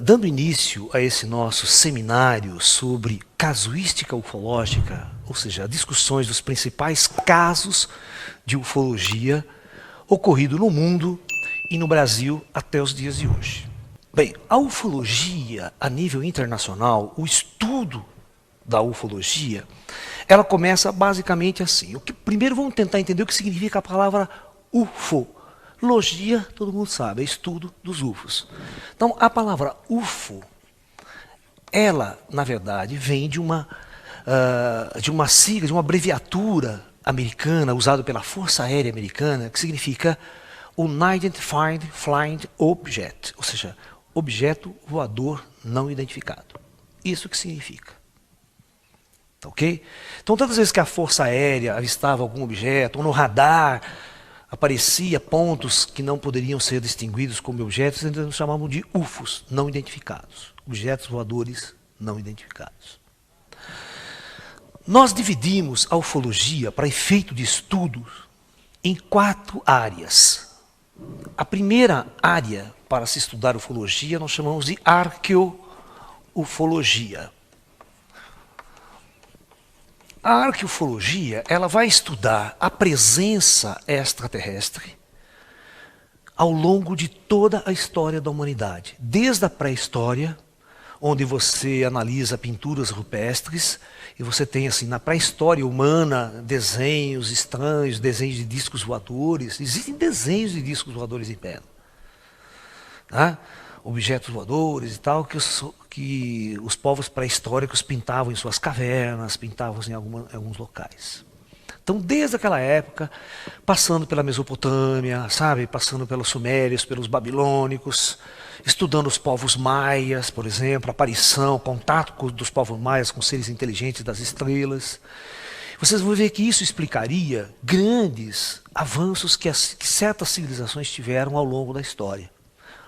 Dando início a esse nosso seminário sobre casuística ufológica, ou seja, discussões dos principais casos de ufologia ocorrido no mundo e no Brasil até os dias de hoje. Bem, a ufologia a nível internacional, o estudo da ufologia, ela começa basicamente assim. Primeiro vamos tentar entender o que significa a palavra UFO. Logia, todo mundo sabe, é estudo dos UFOs. Então, a palavra UFO, ela, na verdade, vem de uma sigla, de uma abreviatura americana, usada pela Força Aérea Americana, que significa Unidentified Flying Object, ou seja, objeto voador não identificado. Isso que significa. Tá ok? Então, todas as vezes que a Força Aérea avistava algum objeto, ou no radar aparecia pontos que não poderiam ser distinguidos como objetos, eles chamavam de UFOs, não identificados, objetos voadores não identificados. Nós dividimos a ufologia, para efeito de estudo, em 4 áreas. A primeira área para se estudar ufologia nós chamamos de arqueoufologia. A arqueoufologia, ela vai estudar a presença extraterrestre ao longo de toda a história da humanidade. Desde a pré-história, onde você analisa pinturas rupestres, e você tem, assim, na pré-história humana, desenhos estranhos, desenhos de discos voadores. Existem desenhos de discos voadores em pé. Tá? Objetos voadores e tal, que os povos pré-históricos pintavam em suas cavernas, pintavam em alguns locais. Então, desde aquela época, passando pela Mesopotâmia, sabe, passando pelos sumérios, pelos babilônicos, estudando os povos maias, por exemplo, aparição, contato dos povos maias com seres inteligentes das estrelas. Vocês vão ver que isso explicaria grandes avanços que certas civilizações tiveram ao longo da história.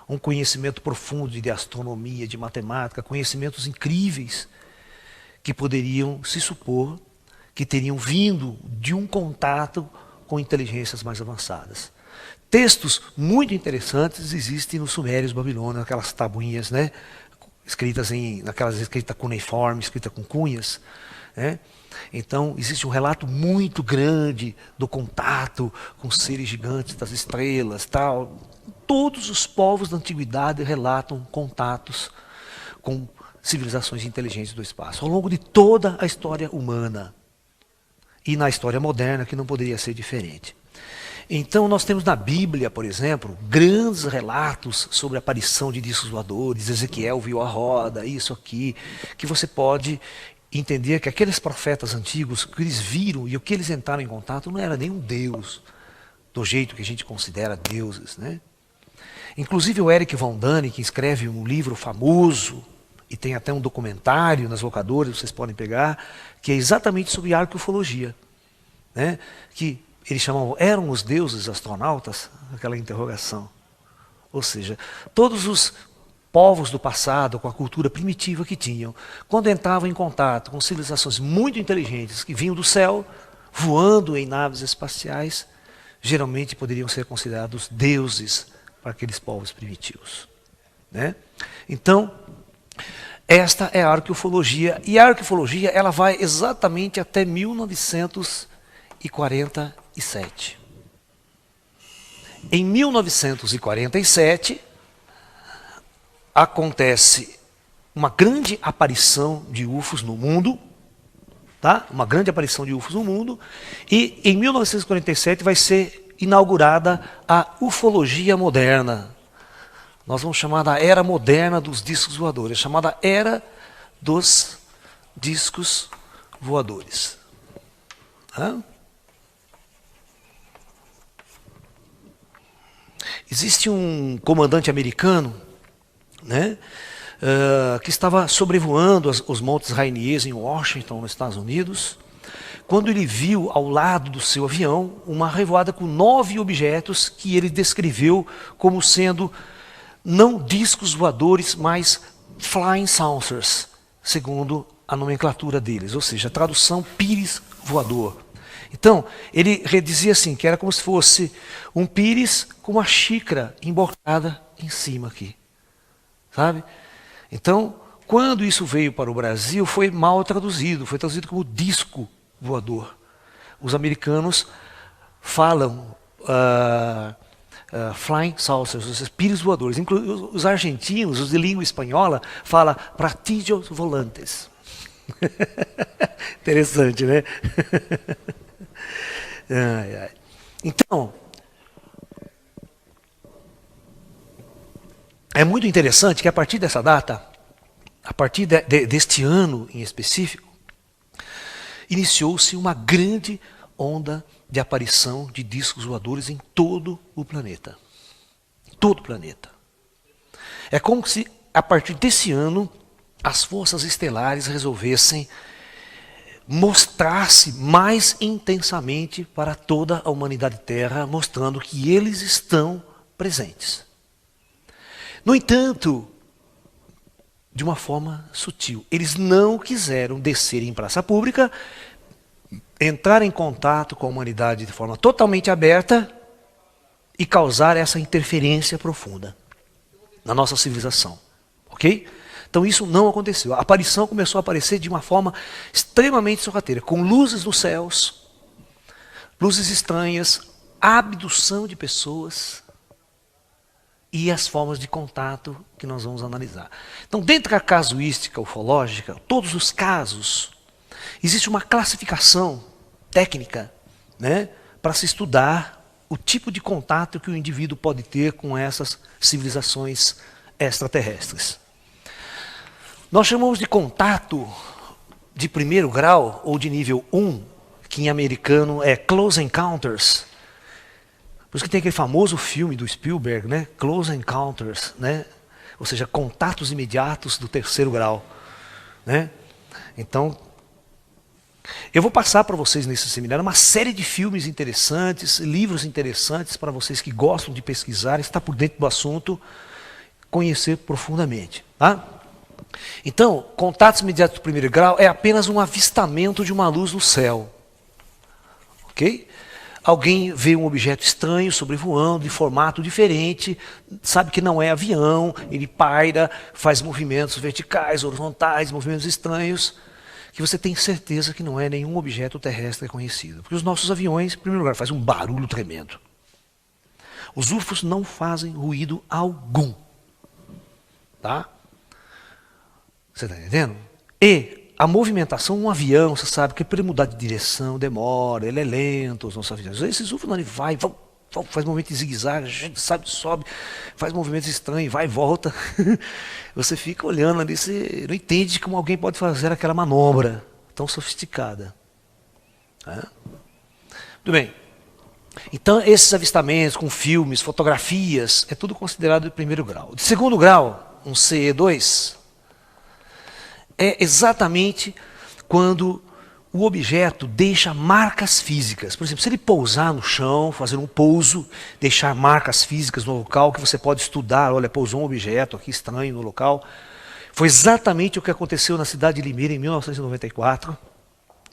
Um conhecimento profundo de astronomia, de matemática, conhecimentos incríveis que poderiam se supor que teriam vindo de um contato com inteligências mais avançadas. Textos muito interessantes existem nos sumérios babilônios, aquelas tabuinhas, né, escritas cuneiforme, escritas com cunhas, né? Então, existe um relato muito grande do contato com seres gigantes das estrelas, tal. Todos os povos da antiguidade relatam contatos com civilizações inteligentes do espaço, ao longo de toda a história humana. E na história moderna, que não poderia ser diferente. Então, nós temos na Bíblia, por exemplo, grandes relatos sobre a aparição de discos voadores. Ezequiel viu a roda, isso aqui, que você pode entender que aqueles profetas antigos, que eles viram e o que eles entraram em contato não era nenhum deus, do jeito que a gente considera deuses, né? Inclusive o Eric Von Däniken, que escreve um livro famoso, e tem até um documentário nas locadoras, vocês podem pegar, que é exatamente sobre arqueofologia, né? Que eles chamavam, eram os deuses astronautas? Aquela interrogação. Ou seja, todos os povos do passado, com a cultura primitiva que tinham, quando entravam em contato com civilizações muito inteligentes, que vinham do céu, voando em naves espaciais, geralmente poderiam ser considerados deuses para aqueles povos primitivos, né? Então, esta é a arqueofologia, e a arqueofologia ela vai exatamente até 1947. Em 1947, acontece uma grande aparição de UFOs no mundo, tá? Uma grande aparição de UFOs no mundo, e em 1947 vai ser inaugurada a ufologia moderna. Nós vamos chamar da era moderna dos discos voadores, chamada era dos discos voadores. Hã? Existe um comandante americano, né, que estava sobrevoando os Montes Rainiers em Washington, nos Estados Unidos, quando ele viu ao lado do seu avião uma revoada com 9 objetos que ele descreveu como sendo não discos voadores, mas flying saucers, segundo a nomenclatura deles, ou seja, a tradução pires voador. Então, ele dizia assim, que era como se fosse um pires com uma xícara emborcada em cima aqui. sabe? Então, quando isso veio para o Brasil, foi mal traduzido, foi traduzido como disco voador. Os americanos falam flying saucers, os pírios voadores. Os argentinos, os de língua espanhola, falam platillos volantes. Interessante, né? Ai, ai. Então, é muito interessante que a partir dessa data, a partir deste ano em específico, iniciou-se uma grande onda de aparição de discos voadores em todo o planeta. Todo o planeta. É como se, a partir desse ano, as forças estelares resolvessem mostrar-se mais intensamente para toda a humanidade Terra, mostrando que eles estão presentes. No entanto, de uma forma sutil, eles não quiseram descer em praça pública, entrar em contato com a humanidade de forma totalmente aberta e causar essa interferência profunda na nossa civilização. Ok? Então isso não aconteceu. A aparição começou a aparecer de uma forma extremamente sorrateira, com luzes nos céus, luzes estranhas, abdução de pessoas e as formas de contato que nós vamos analisar. Então, dentro da casuística ufológica, todos os casos, existe uma classificação técnica, né, para se estudar o tipo de contato que o indivíduo pode ter com essas civilizações extraterrestres. Nós chamamos de contato de primeiro grau, ou de nível 1, que em americano é Close Encounters. Por isso que tem aquele famoso filme do Spielberg, né? Close Encounters, né? Ou seja, contatos imediatos do terceiro grau, né? Então, eu vou passar para vocês nesse seminário uma série de filmes interessantes, livros interessantes para vocês que gostam de pesquisar, estar por dentro do assunto, conhecer profundamente, tá? Então, contatos imediatos do primeiro grau é apenas um avistamento de uma luz no céu. Ok? Alguém vê um objeto estranho sobrevoando, de formato diferente, sabe que não é avião, ele paira, faz movimentos verticais, horizontais, movimentos estranhos, que você tem certeza que não é nenhum objeto terrestre conhecido. Porque os nossos aviões, em primeiro lugar, fazem um barulho tremendo. Os UFOs não fazem ruído algum. Tá? Você está entendendo? E a movimentação, um avião, você sabe que para ele mudar de direção demora, ele é lento, os nossos aviões. Esses UFOs não, ele vai, faz movimento de zigue-zague, sabe, sobe, faz movimentos estranhos, vai e volta. Você fica olhando ali, você não entende como alguém pode fazer aquela manobra tão sofisticada. Tudo bem. Então, esses avistamentos com filmes, fotografias, é tudo considerado de primeiro grau. De segundo grau, um CE2, é exatamente quando o objeto deixa marcas físicas. Por exemplo, se ele pousar no chão, fazer um pouso, deixar marcas físicas no local que você pode estudar, olha, pousou um objeto aqui estranho no local. Foi exatamente o que aconteceu na cidade de Limeira em 1994.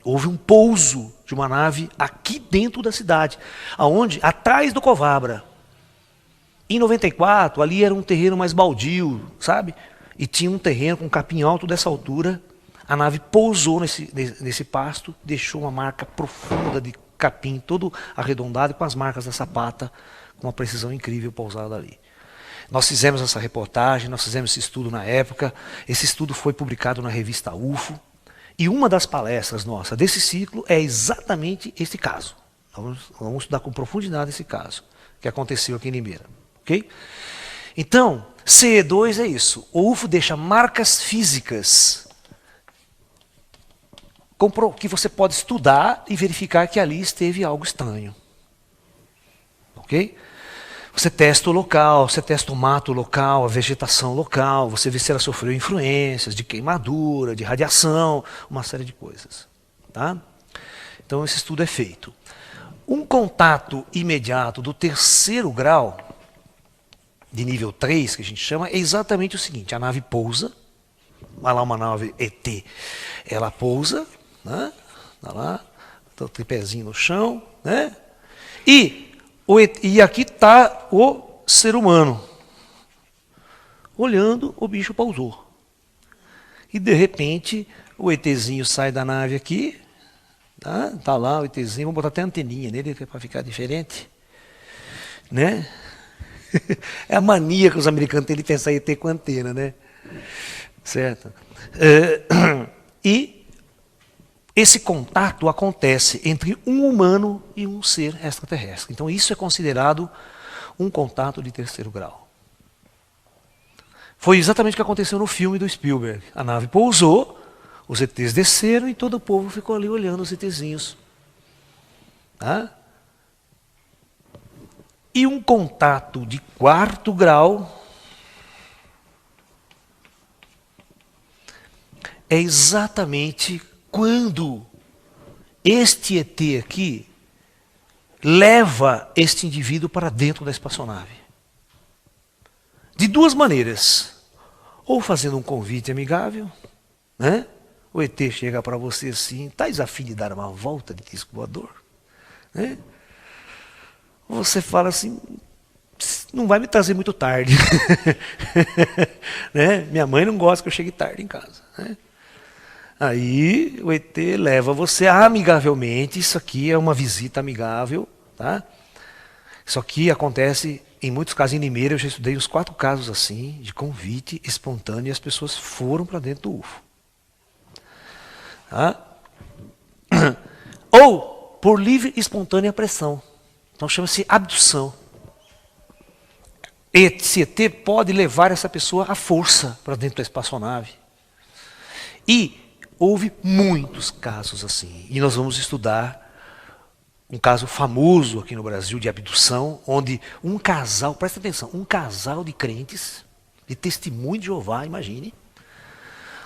Houve um pouso de uma nave aqui dentro da cidade, aonde? Atrás do Covabra. Em 94, ali era um terreno mais baldio, sabe? E tinha um terreno com um capim alto dessa altura. A nave pousou nesse pasto, deixou uma marca profunda de capim, todo arredondado, com as marcas da sapata, com uma precisão incrível pousada ali. Nós fizemos essa reportagem, nós fizemos esse estudo na época. Esse estudo foi publicado na revista UFO. E uma das palestras nossa desse ciclo é exatamente este caso. Vamos estudar com profundidade esse caso, que aconteceu aqui em Limeira. Okay? Então, CE2 é isso. O UFO deixa marcas físicas que você pode estudar e verificar que ali esteve algo estranho. Ok? Você testa o local, você testa o mato local, a vegetação local, você vê se ela sofreu influências de queimadura, de radiação, uma série de coisas. Tá? Então esse estudo é feito. Um contato imediato do terceiro grau, de nível 3, que a gente chama, é exatamente o seguinte: a nave pousa, vai lá uma nave ET, ela pousa, né? Tá lá, tá o tripézinho no chão, né? E aqui está o ser humano. olhando, o bicho pousou. E de repente, o ETzinho sai da nave aqui, tá lá o ETzinho, vamos botar até anteninha nele para ficar diferente. Né? É a mania que os americanos têm de pensar em ET com antena, né? Certo? E esse contato acontece entre um humano e um ser extraterrestre. Então isso é considerado um contato de terceiro grau. Foi exatamente o que aconteceu no filme do Spielberg. A nave pousou, os ETs desceram e todo o povo ficou ali olhando os ETzinhos. Tá? E um contato de quarto grau é exatamente quando este ET aqui leva este indivíduo para dentro da espaçonave. De duas maneiras. Ou fazendo um convite amigável, né? O ET chega para você assim, estás a fim de dar uma volta de disco voador? Né? Você fala assim, não vai me trazer muito tarde. Né? Minha mãe não gosta que eu chegue tarde em casa. Né? Aí o ET leva você amigavelmente, isso aqui é uma visita amigável. Tá? Isso aqui acontece em muitos casos em Limeira, eu já estudei uns 4 casos assim, de convite espontâneo, e as pessoas foram para dentro do UFO. Tá? Ou por livre e espontânea pressão. Então chama-se abdução. Esse ET pode levar essa pessoa à força para dentro da espaçonave. E houve muitos casos assim. E nós vamos estudar um caso famoso aqui no Brasil de abdução, onde um casal, presta atenção, um casal de crentes, de testemunho de Jeová, imagine,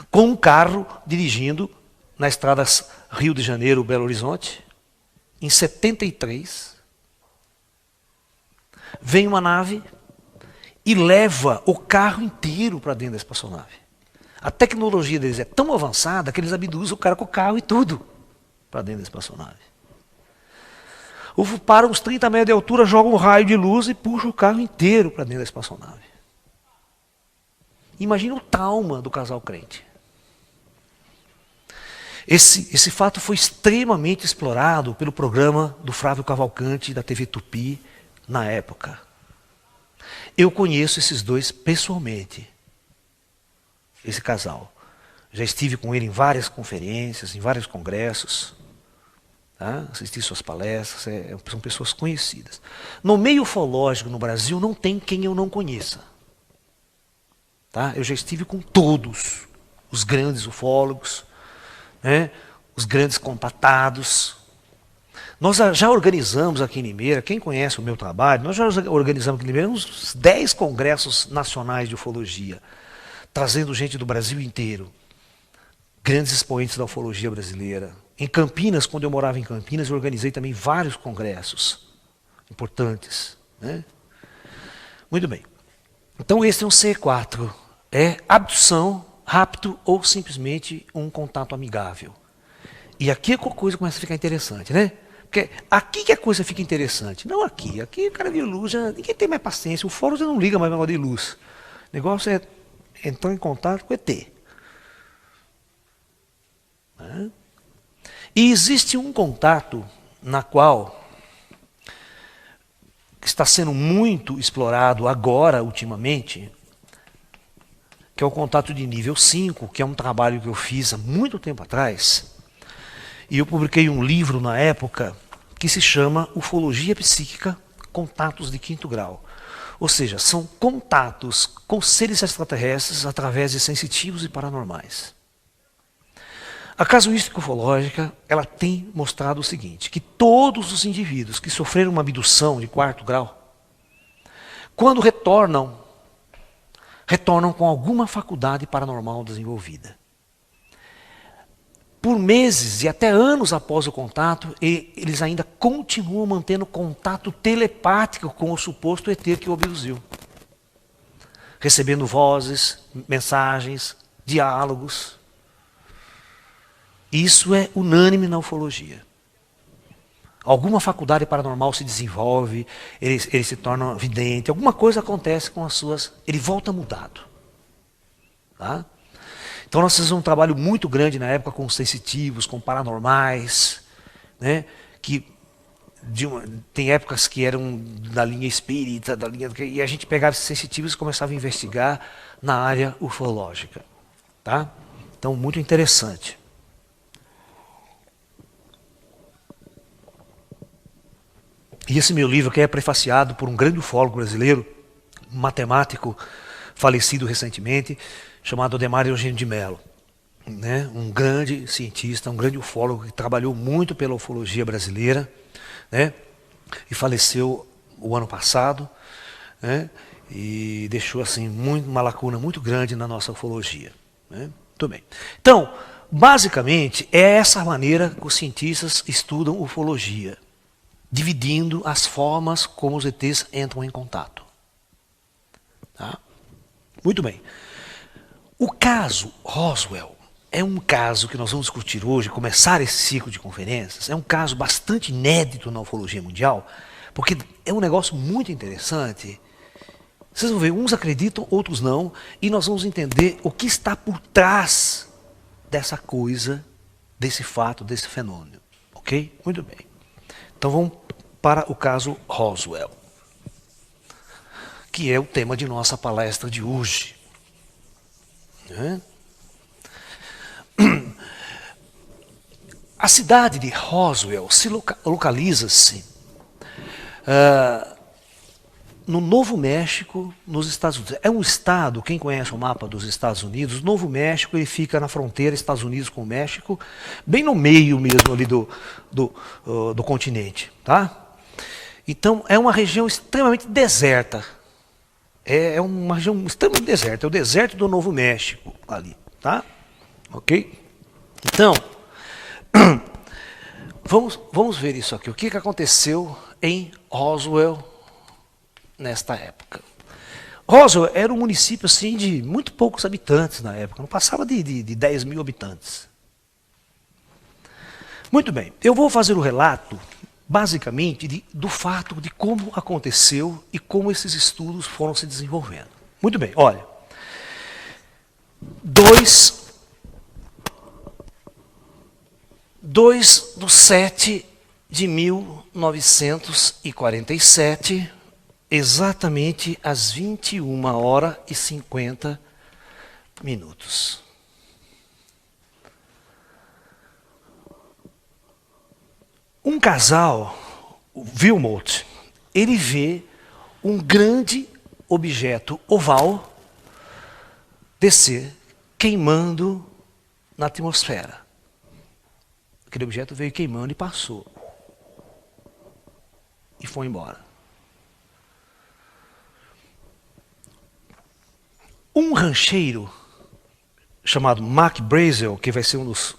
com um carro dirigindo na estrada Rio de Janeiro, Belo Horizonte, em 73, vem uma nave e leva o carro inteiro para dentro da espaçonave. A tecnologia deles é tão avançada que eles abduzem o cara com o carro e tudo para dentro da espaçonave. O UFO para uns 30 metros de altura, joga um raio de luz e puxa o carro inteiro para dentro da espaçonave. Imagina o trauma do casal crente. Esse fato foi extremamente explorado pelo programa do Flávio Cavalcante da TV Tupi na época. Eu conheço esses dois pessoalmente, esse casal. Já estive com ele em várias conferências, em vários congressos. Tá? Assisti suas palestras, são pessoas conhecidas. No meio ufológico no Brasil não tem quem eu não conheça. Tá? Eu já estive com todos os grandes ufólogos, né? Os grandes contatados. Nós já organizamos aqui em Limeira, quem conhece o meu trabalho, nós já organizamos aqui em Limeira uns 10 congressos nacionais de ufologia, trazendo gente do Brasil inteiro, grandes expoentes da ufologia brasileira. Em Campinas, quando eu morava em Campinas, eu organizei também vários congressos importantes. Né? Muito bem. Então esse é um C4. É abdução, rapto ou simplesmente um contato amigável. E aqui a coisa começa a ficar interessante, né? Porque aqui que a coisa fica interessante. Não aqui. Aqui o cara viu luz, ninguém tem mais paciência. O fórum já não liga mais negócio de luz. O negócio é entrar em contato com o ET. Né? E existe um contato na qual está sendo muito explorado agora, ultimamente, que é o contato de nível 5, que é um trabalho que eu fiz há muito tempo atrás. E eu publiquei um livro na época que se chama Ufologia Psíquica, Contatos de Quinto Grau. Ou seja, são contatos com seres extraterrestres através de sensitivos e paranormais. A casuística ufológica, ela tem mostrado o seguinte, que todos os indivíduos que sofreram uma abdução de 4º grau, quando retornam com alguma faculdade paranormal desenvolvida. Por meses e até anos após o contato, eles ainda continuam mantendo contato telepático com o suposto ET que o abduziu. Recebendo vozes, mensagens, diálogos. Isso é unânime na ufologia. Alguma faculdade paranormal se desenvolve, ele se torna vidente, alguma coisa acontece com as suas... Ele volta mudado. Tá? Então nós fizemos um trabalho muito grande na época com os sensitivos, com paranormais, né? Que tem épocas que eram da linha espírita, e a gente pegava esses sensitivos e começava a investigar na área ufológica. Tá? Então, muito interessante. E esse meu livro aqui é prefaciado por um grande ufólogo brasileiro, um matemático falecido recentemente, chamado Ademar Eugênio de Mello. Né? Um grande cientista, um grande ufólogo que trabalhou muito pela ufologia brasileira, né? E faleceu o ano passado, né? E deixou assim uma lacuna muito grande na nossa ufologia. Né? Muito bem. Então, basicamente, é essa maneira que os cientistas estudam ufologia, dividindo as formas como os ETs entram em contato. Tá? Muito bem. O caso Roswell é um caso que nós vamos discutir hoje, começar esse ciclo de conferências, é um caso bastante inédito na ufologia mundial, porque é um negócio muito interessante. Vocês vão ver, uns acreditam, outros não, e nós vamos entender o que está por trás dessa coisa, desse fato, desse fenômeno. Ok? Muito bem. Então vamos para o caso Roswell, que é o tema de nossa palestra de hoje. Né? A cidade de Roswell se localiza-se no Novo México, nos Estados Unidos. É um estado, quem conhece o mapa dos Estados Unidos, Novo México, ele fica na fronteira Estados Unidos com o México, bem no meio mesmo ali do continente. Tá? Então, é uma região extremamente deserta. É uma região extremamente deserta, é o deserto do Novo México ali. Tá? Ok? Então, vamos ver isso aqui. O que aconteceu em Roswell nesta época? Roswell era um município assim, de muito poucos habitantes na época, não passava de 10 mil habitantes. Muito bem, eu vou fazer o relato, basicamente, do fato de como aconteceu e como esses estudos foram se desenvolvendo. Muito bem, olha. 2/7/1947, exatamente às 21h50. Um casal, o Wilmot, ele vê um grande objeto oval descer, queimando na atmosfera. Aquele objeto veio queimando e passou. E foi embora. Um rancheiro, chamado Mac Brazel, que vai ser um dos...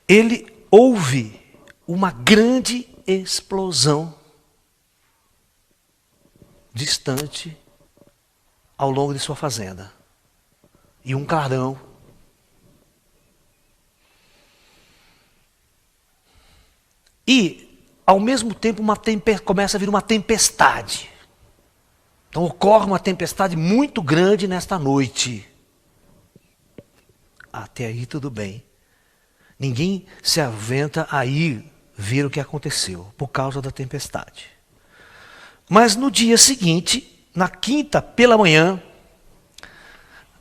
Ele ouve uma grande explosão distante ao longo de sua fazenda. E um clarão. E, ao mesmo tempo, começa a vir uma tempestade. Então ocorre uma tempestade muito grande nesta noite. Até aí tudo bem. Ninguém se aventa a ir ver o que aconteceu, por causa da tempestade. Mas no dia seguinte, na quinta pela manhã,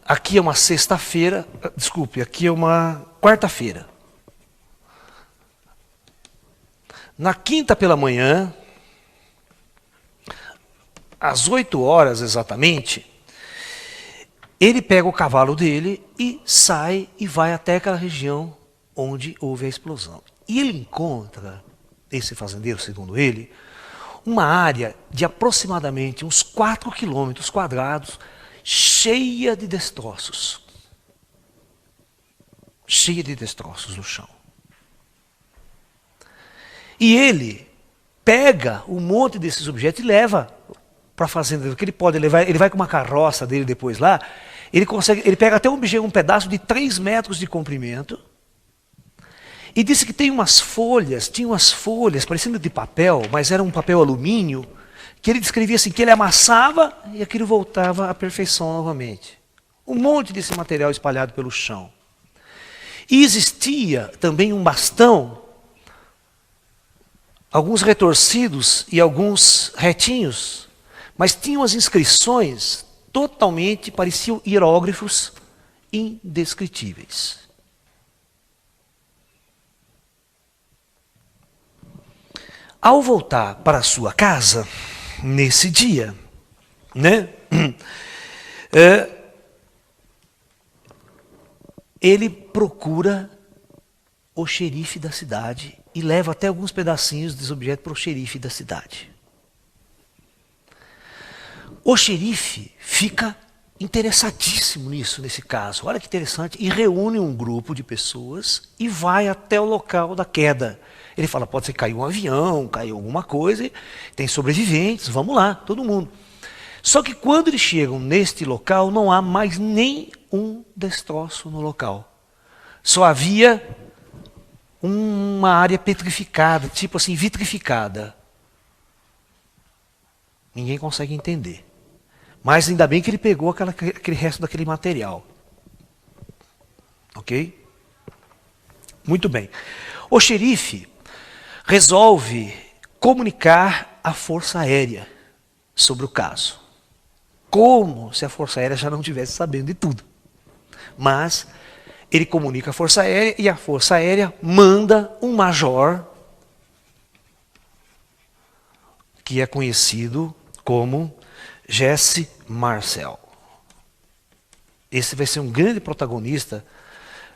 aqui é uma sexta-feira, desculpe, aqui é uma quarta-feira. Na quinta pela manhã, às 8h exatamente, ele pega o cavalo dele e sai e vai até aquela região onde houve a explosão. E ele encontra, esse fazendeiro, segundo ele, uma área de aproximadamente uns 4 quilômetros quadrados, cheia de destroços. Cheia de destroços no chão. E ele pega um monte desses objetos e leva para a fazenda, que ele pode levar, ele vai com uma carroça dele depois lá, ele pega até um pedaço de 3 metros de comprimento, e disse que tinha umas folhas parecendo de papel, mas era um papel alumínio, que ele descrevia assim, que ele amassava e aquilo voltava à perfeição novamente. Um monte desse material espalhado pelo chão. E existia também um bastão, alguns retorcidos e alguns retinhos, mas tinham as inscrições totalmente, pareciam hieróglifos indescritíveis. Ao voltar para a sua casa, nesse dia, né, ele procura o xerife da cidade e leva até alguns pedacinhos desse objeto para o xerife da cidade. O xerife fica interessadíssimo nisso, nesse caso. Olha que interessante. E reúne um grupo de pessoas e vai até o local da queda. Ele fala, pode ser que caiu um avião, caiu alguma coisa, tem sobreviventes, vamos lá, todo mundo. Só que quando eles chegam neste local, não há mais nem um destroço no local. Só havia uma área petrificada, tipo assim, vitrificada. Ninguém consegue entender. Mas ainda bem que ele pegou aquele resto daquele material. Ok? Muito bem. O xerife resolve comunicar à Força Aérea sobre o caso. Como se a Força Aérea já não estivesse sabendo de tudo. Mas ele comunica à Força Aérea e a Força Aérea manda um major que é conhecido como Jesse Marcel. Esse vai ser um grande protagonista,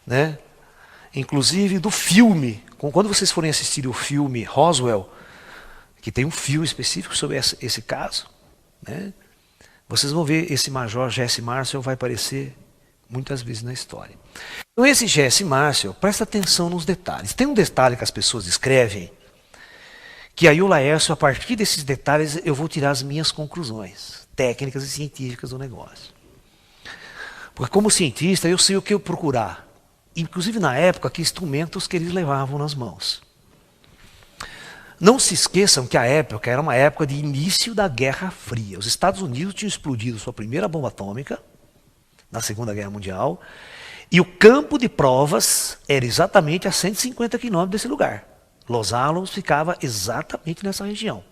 né? Inclusive do filme. Quando vocês forem assistir o filme Roswell, que tem um filme específico sobre esse caso, né? Vocês vão ver esse major Jesse Marcel vai aparecer muitas vezes na história. Então esse Jesse Marcel, presta atenção nos detalhes. Tem um detalhe que as pessoas escrevem, que aí o Laércio, a partir desses detalhes, eu vou tirar as minhas conclusões técnicas e científicas do negócio. Porque como cientista, eu sei o que eu procurar. Inclusive na época, que instrumentos que eles levavam nas mãos. Não se esqueçam que a época era uma época de início da Guerra Fria. Os Estados Unidos tinham explodido sua primeira bomba atômica na Segunda Guerra Mundial, e o campo de provas era exatamente a 150 quilômetros desse lugar. Los Alamos ficava exatamente nessa região.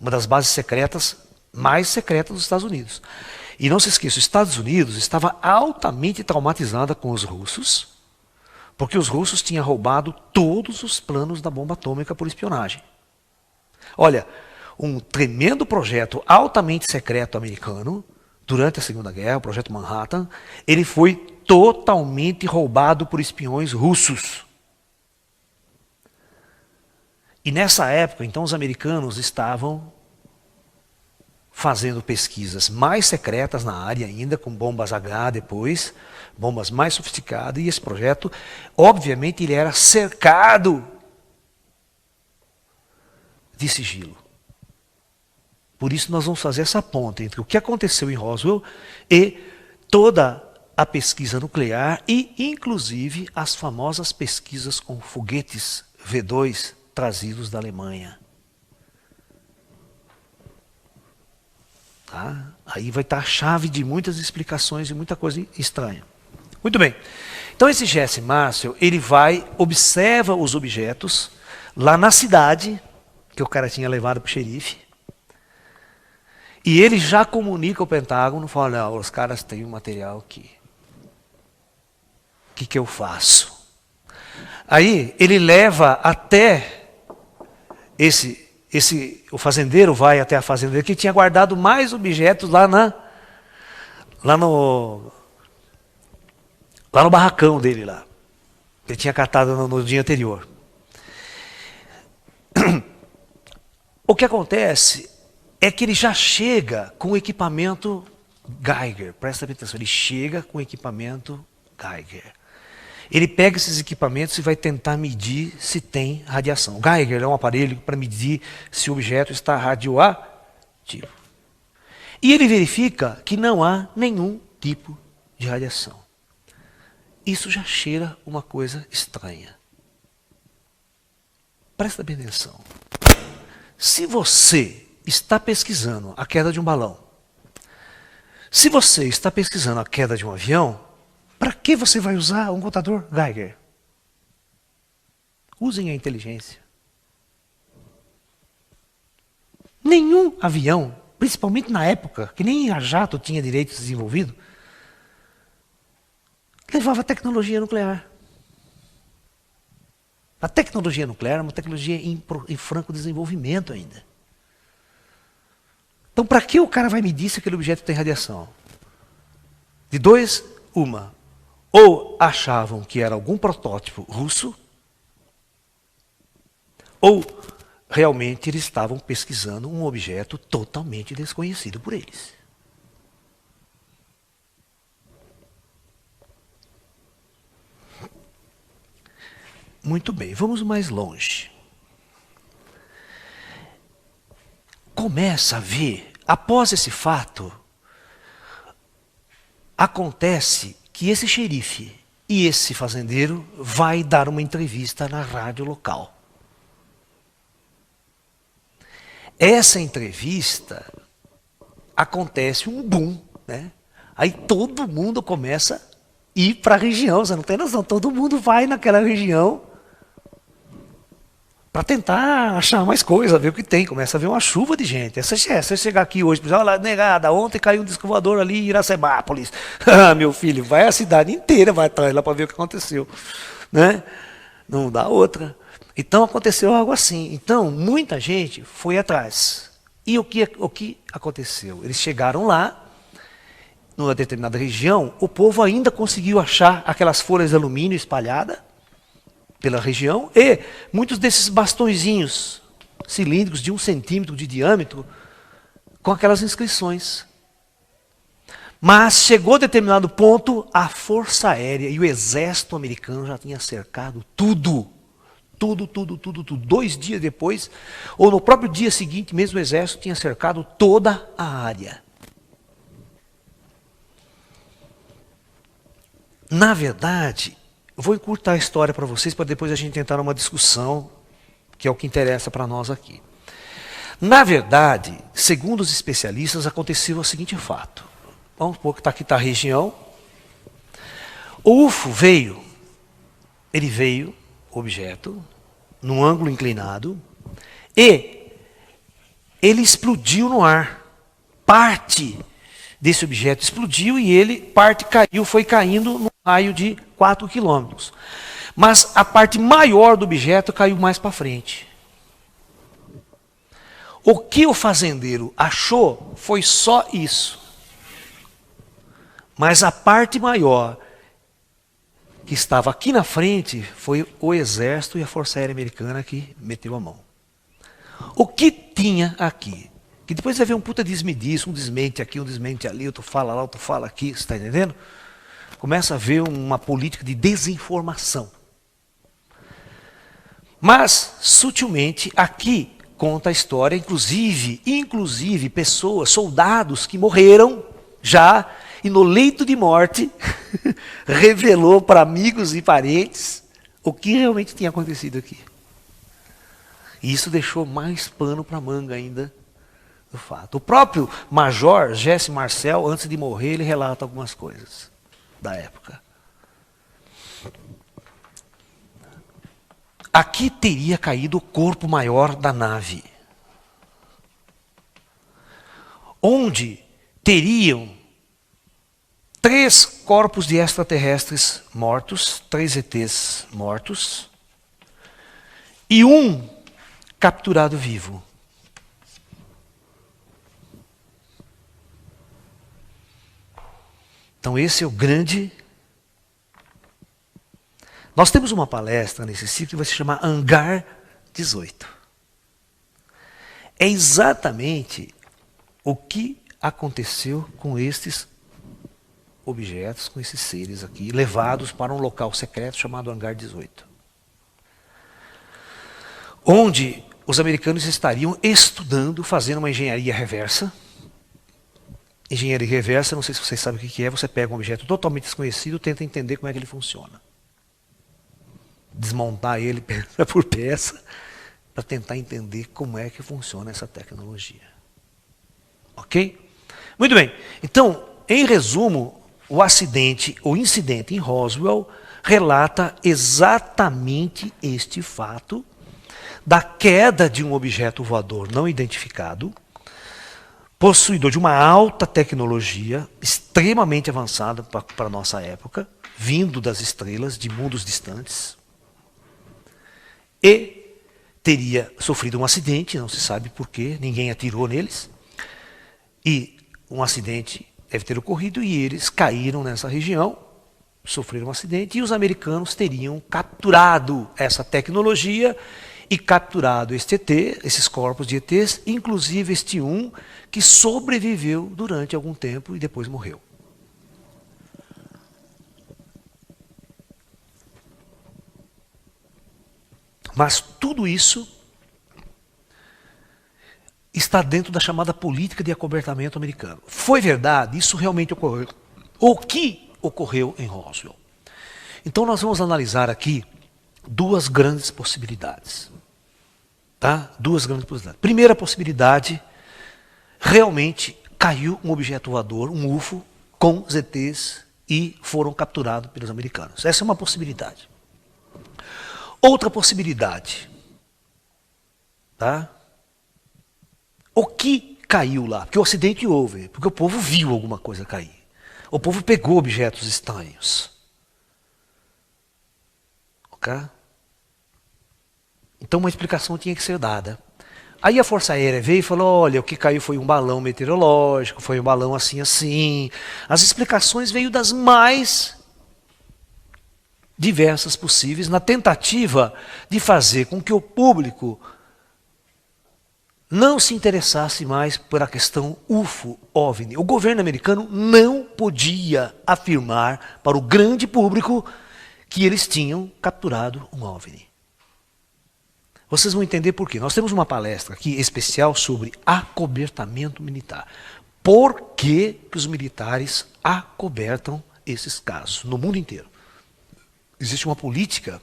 Uma das bases secretas, mais secretas dos Estados Unidos. E não se esqueça, os Estados Unidos estava altamente traumatizada com os russos, porque os russos tinham roubado todos os planos da bomba atômica por espionagem. Olha, um tremendo projeto altamente secreto americano, durante a Segunda Guerra, o projeto Manhattan, ele foi totalmente roubado por espiões russos. E nessa época, então, os americanos estavam fazendo pesquisas mais secretas na área ainda, com bombas H depois, bombas mais sofisticadas, e esse projeto, obviamente, ele era cercado de sigilo. Por isso nós vamos fazer essa ponte entre o que aconteceu em Roswell e toda a pesquisa nuclear e, inclusive, as famosas pesquisas com foguetes V2 trazidos da Alemanha. Tá? Aí vai estar a chave de muitas explicações e muita coisa estranha. Muito bem. Então esse Jesse Marcel, ele vai, observa os objetos lá na cidade, que o cara tinha levado para o xerife, e ele já comunica ao Pentágono, fala, não, os caras têm um material aqui. O que eu faço? Aí ele leva até o fazendeiro vai até a fazenda que tinha guardado mais objetos lá no barracão dele lá. Ele tinha catado no dia anterior. O que acontece é que ele já chega com o equipamento Geiger. Presta atenção, ele chega com o equipamento Geiger. Ele pega esses equipamentos e vai tentar medir se tem radiação. O Geiger é um aparelho para medir se o objeto está radioativo. E ele verifica que não há nenhum tipo de radiação. Isso já cheira uma coisa estranha. Presta bem atenção. Se você está pesquisando a queda de um balão, Se você está pesquisando a queda de um avião, para que você vai usar um contador Geiger? Usem a inteligência. Nenhum avião, principalmente na época, que nem a jato tinha direito desenvolvido, levava tecnologia nuclear. A tecnologia nuclear é uma tecnologia em franco desenvolvimento ainda. Então, para que o cara vai medir se aquele objeto tem radiação? De dois, uma. Ou achavam que era algum protótipo russo, ou realmente eles estavam pesquisando um objeto totalmente desconhecido por eles. Muito bem, vamos mais longe. Começa a ver, após esse fato, acontece que esse xerife e esse fazendeiro vai dar uma entrevista na rádio local. Essa entrevista acontece um boom, né? Aí todo mundo começa a ir para a região, você não tem noção, todo mundo vai naquela região para tentar achar mais coisa, ver o que tem. Começa a ver uma chuva de gente. Você chegar aqui hoje, olha, negada, ontem caiu um disco voador ali em Iracemápolis. Ah, meu filho, vai a cidade inteira, vai atrás lá para ver o que aconteceu. Né? Não dá outra. Então aconteceu algo assim. Então, muita gente foi atrás. E o que aconteceu? Eles chegaram lá, numa determinada região, o povo ainda conseguiu achar aquelas folhas de alumínio espalhadas pela região, e muitos desses bastõezinhos cilíndricos de 1 centímetro de diâmetro, com aquelas inscrições. Mas chegou a determinado ponto, a Força Aérea e o Exército americano já tinha cercado tudo. Tudo. 2 dias depois, ou no próprio dia seguinte, mesmo o Exército tinha cercado toda a área. Na verdade, vou encurtar a história para vocês, para depois a gente entrar numa discussão, que é o que interessa para nós aqui. Na verdade, segundo os especialistas, aconteceu o seguinte fato. Vamos supor que aqui está a região. O UFO veio, o objeto, num ângulo inclinado, e ele explodiu no ar. Parte desse objeto explodiu e parte caiu, foi caindo num raio de 4 quilômetros. Mas a parte maior do objeto caiu mais para frente. O que o fazendeiro achou foi só isso. Mas a parte maior que estava aqui na frente foi o Exército e a Força Aérea Americana que meteu a mão. O que tinha aqui? Que depois vai ver um puta desmediço, um desmente aqui, um desmente ali, outro fala lá, outro fala aqui, você está entendendo? Começa a ver uma política de desinformação. Mas, sutilmente, aqui conta a história, inclusive pessoas, soldados que morreram já, e no leito de morte, revelou para amigos e parentes o que realmente tinha acontecido aqui. E isso deixou mais pano para manga ainda do fato. O próprio Major Jesse Marcel, antes de morrer, ele relata algumas coisas da época. Aqui teria caído o corpo maior da nave, onde teriam 3 corpos de extraterrestres mortos, 3 ETs mortos, e um capturado vivo. Então esse é o grande... Nós temos uma palestra nesse ciclo que vai se chamar Hangar 18. É exatamente o que aconteceu com estes objetos, com esses seres aqui, levados para um local secreto chamado Hangar 18. Onde os americanos estariam estudando, fazendo uma engenharia reversa. Engenharia reversa, não sei se vocês sabem o que é, você pega um objeto totalmente desconhecido, tenta entender como é que ele funciona. Desmontar ele peça por peça, para tentar entender como é que funciona essa tecnologia. Ok? Muito bem. Então, em resumo, o acidente, o incidente em Roswell relata exatamente este fato da queda de um objeto voador não identificado, possuidor de uma alta tecnologia, extremamente avançada para a nossa época, vindo das estrelas, de mundos distantes, e teria sofrido um acidente, não se sabe porquê, ninguém atirou neles, e um acidente deve ter ocorrido e eles caíram nessa região, sofreram um acidente, e os americanos teriam capturado essa tecnologia e capturado este ET, esses corpos de ETs, inclusive este um que sobreviveu durante algum tempo e depois morreu. Mas tudo isso está dentro da chamada política de acobertamento americano. Foi verdade? Isso realmente ocorreu? O que ocorreu em Roswell? Então nós vamos analisar aqui duas grandes possibilidades. Tá? Duas grandes possibilidades. Primeira possibilidade, realmente caiu um objeto voador, um UFO, com ZTs e foram capturados pelos americanos. Essa é uma possibilidade. Outra possibilidade, tá? O que caiu lá? Porque o acidente houve, porque o povo viu alguma coisa cair. O povo pegou objetos estranhos. Ok? Então uma explicação tinha que ser dada. Aí a Força Aérea veio e falou, olha, o que caiu foi um balão meteorológico, foi um balão assim, assim. As explicações veio das mais diversas possíveis, na tentativa de fazer com que o público não se interessasse mais pela questão UFO, OVNI. O governo americano não podia afirmar para o grande público que eles tinham capturado um OVNI. Vocês vão entender por quê. Nós temos uma palestra aqui especial sobre acobertamento militar. Por que que os militares acobertam esses casos no mundo inteiro? Existe uma política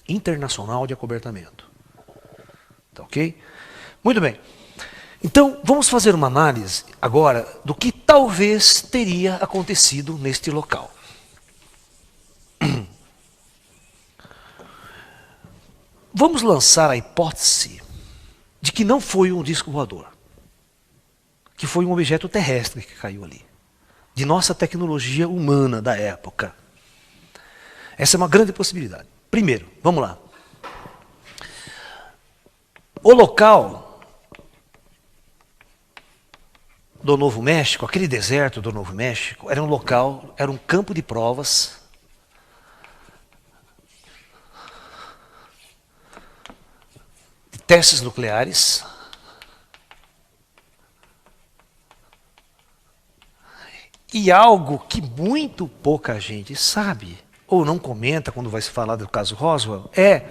internacional de acobertamento. Tá ok? Muito bem. Então, vamos fazer uma análise agora do que talvez teria acontecido neste local. Vamos lançar a hipótese de que não foi um disco voador, que foi um objeto terrestre que caiu ali, de nossa tecnologia humana da época. Essa é uma grande possibilidade. Primeiro, vamos lá. O local do Novo México, aquele deserto do Novo México, era um local, era um campo de provas de testes nucleares e algo que muito pouca gente sabe ou não comenta quando vai se falar do caso Roswell, é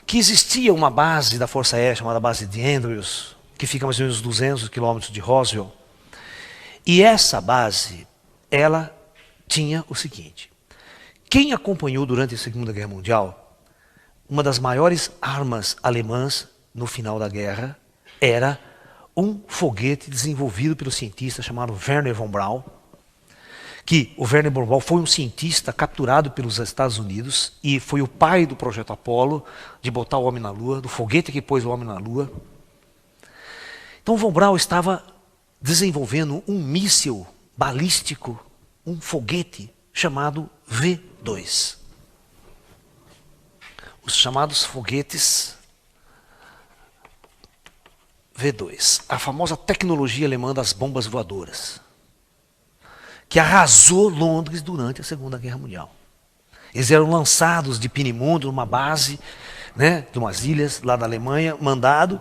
que existia uma base da Força Aérea chamada base de Andrews, que fica mais ou menos 200 quilômetros de Roswell. E essa base, ela tinha o seguinte: quem acompanhou durante a Segunda Guerra Mundial, uma das maiores armas alemãs no final da guerra era um foguete desenvolvido pelo cientista chamado Wernher von Braun, que o Wernher von Braun foi um cientista capturado pelos Estados Unidos e foi o pai do projeto Apollo, de botar o homem na Lua, do foguete que pôs o homem na Lua. Então von Braun estava desenvolvendo um míssil balístico, um foguete chamado V2. Os chamados foguetes V2, a famosa tecnologia alemã das bombas voadoras, que arrasou Londres durante a Segunda Guerra Mundial. Eles eram lançados de Pinimundo, numa base, né, de umas ilhas lá da Alemanha, mandado,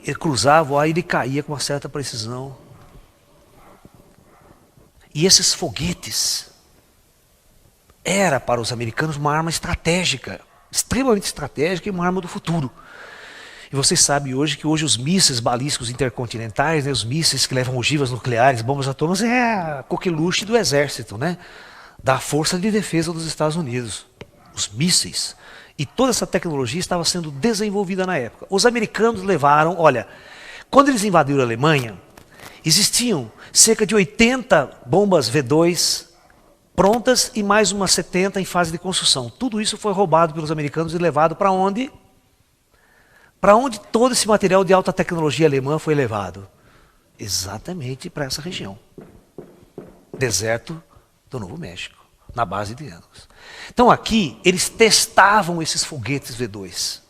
ele cruzava, aí ele caía com uma certa precisão. E esses foguetes era para os americanos uma arma estratégica, extremamente estratégica e uma arma do futuro. E vocês sabem hoje que hoje os mísseis balísticos intercontinentais, né, os mísseis que levam ogivas nucleares, bombas atômicas, é a coqueluche do exército, né, da Força de Defesa dos Estados Unidos. Os mísseis. E toda essa tecnologia estava sendo desenvolvida na época. Os americanos levaram, olha, quando eles invadiram a Alemanha, existiam cerca de 80 bombas V2 prontas e mais umas 70 em fase de construção. Tudo isso foi roubado pelos americanos e levado para onde? Para onde todo esse material de alta tecnologia alemã foi levado? Exatamente para essa região. Deserto do Novo México, na base de Angus. Então aqui, eles testavam esses foguetes V2.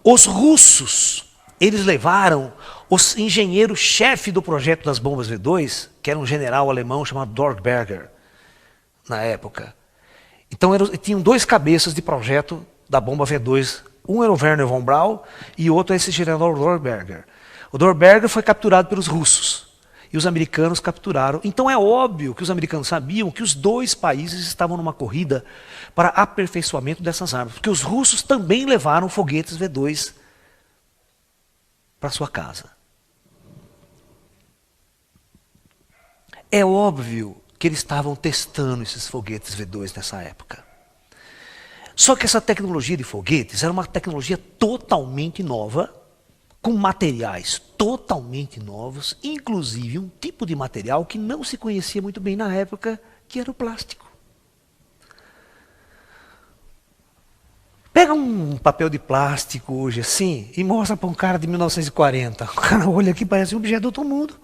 Os russos, eles levaram os engenheiro-chefe do projeto das bombas V2, que era um general alemão chamado Dornberger, na época. Então tinham dois cabeças de projeto da bomba V2. Um era o Werner von Braun e o outro é esse general Dornberger. O Dornberger foi capturado pelos russos e os americanos capturaram. Então é óbvio que os americanos sabiam que os dois países estavam numa corrida para aperfeiçoamento dessas armas, porque os russos também levaram foguetes V2 para sua casa. É óbvio que eles estavam testando esses foguetes V2 nessa época. Só que essa tecnologia de foguetes era uma tecnologia totalmente nova, com materiais totalmente novos, inclusive um tipo de material que não se conhecia muito bem na época, que era o plástico. Pega um papel de plástico hoje assim e mostra para um cara de 1940. O cara olha aqui e parece um objeto do outro mundo.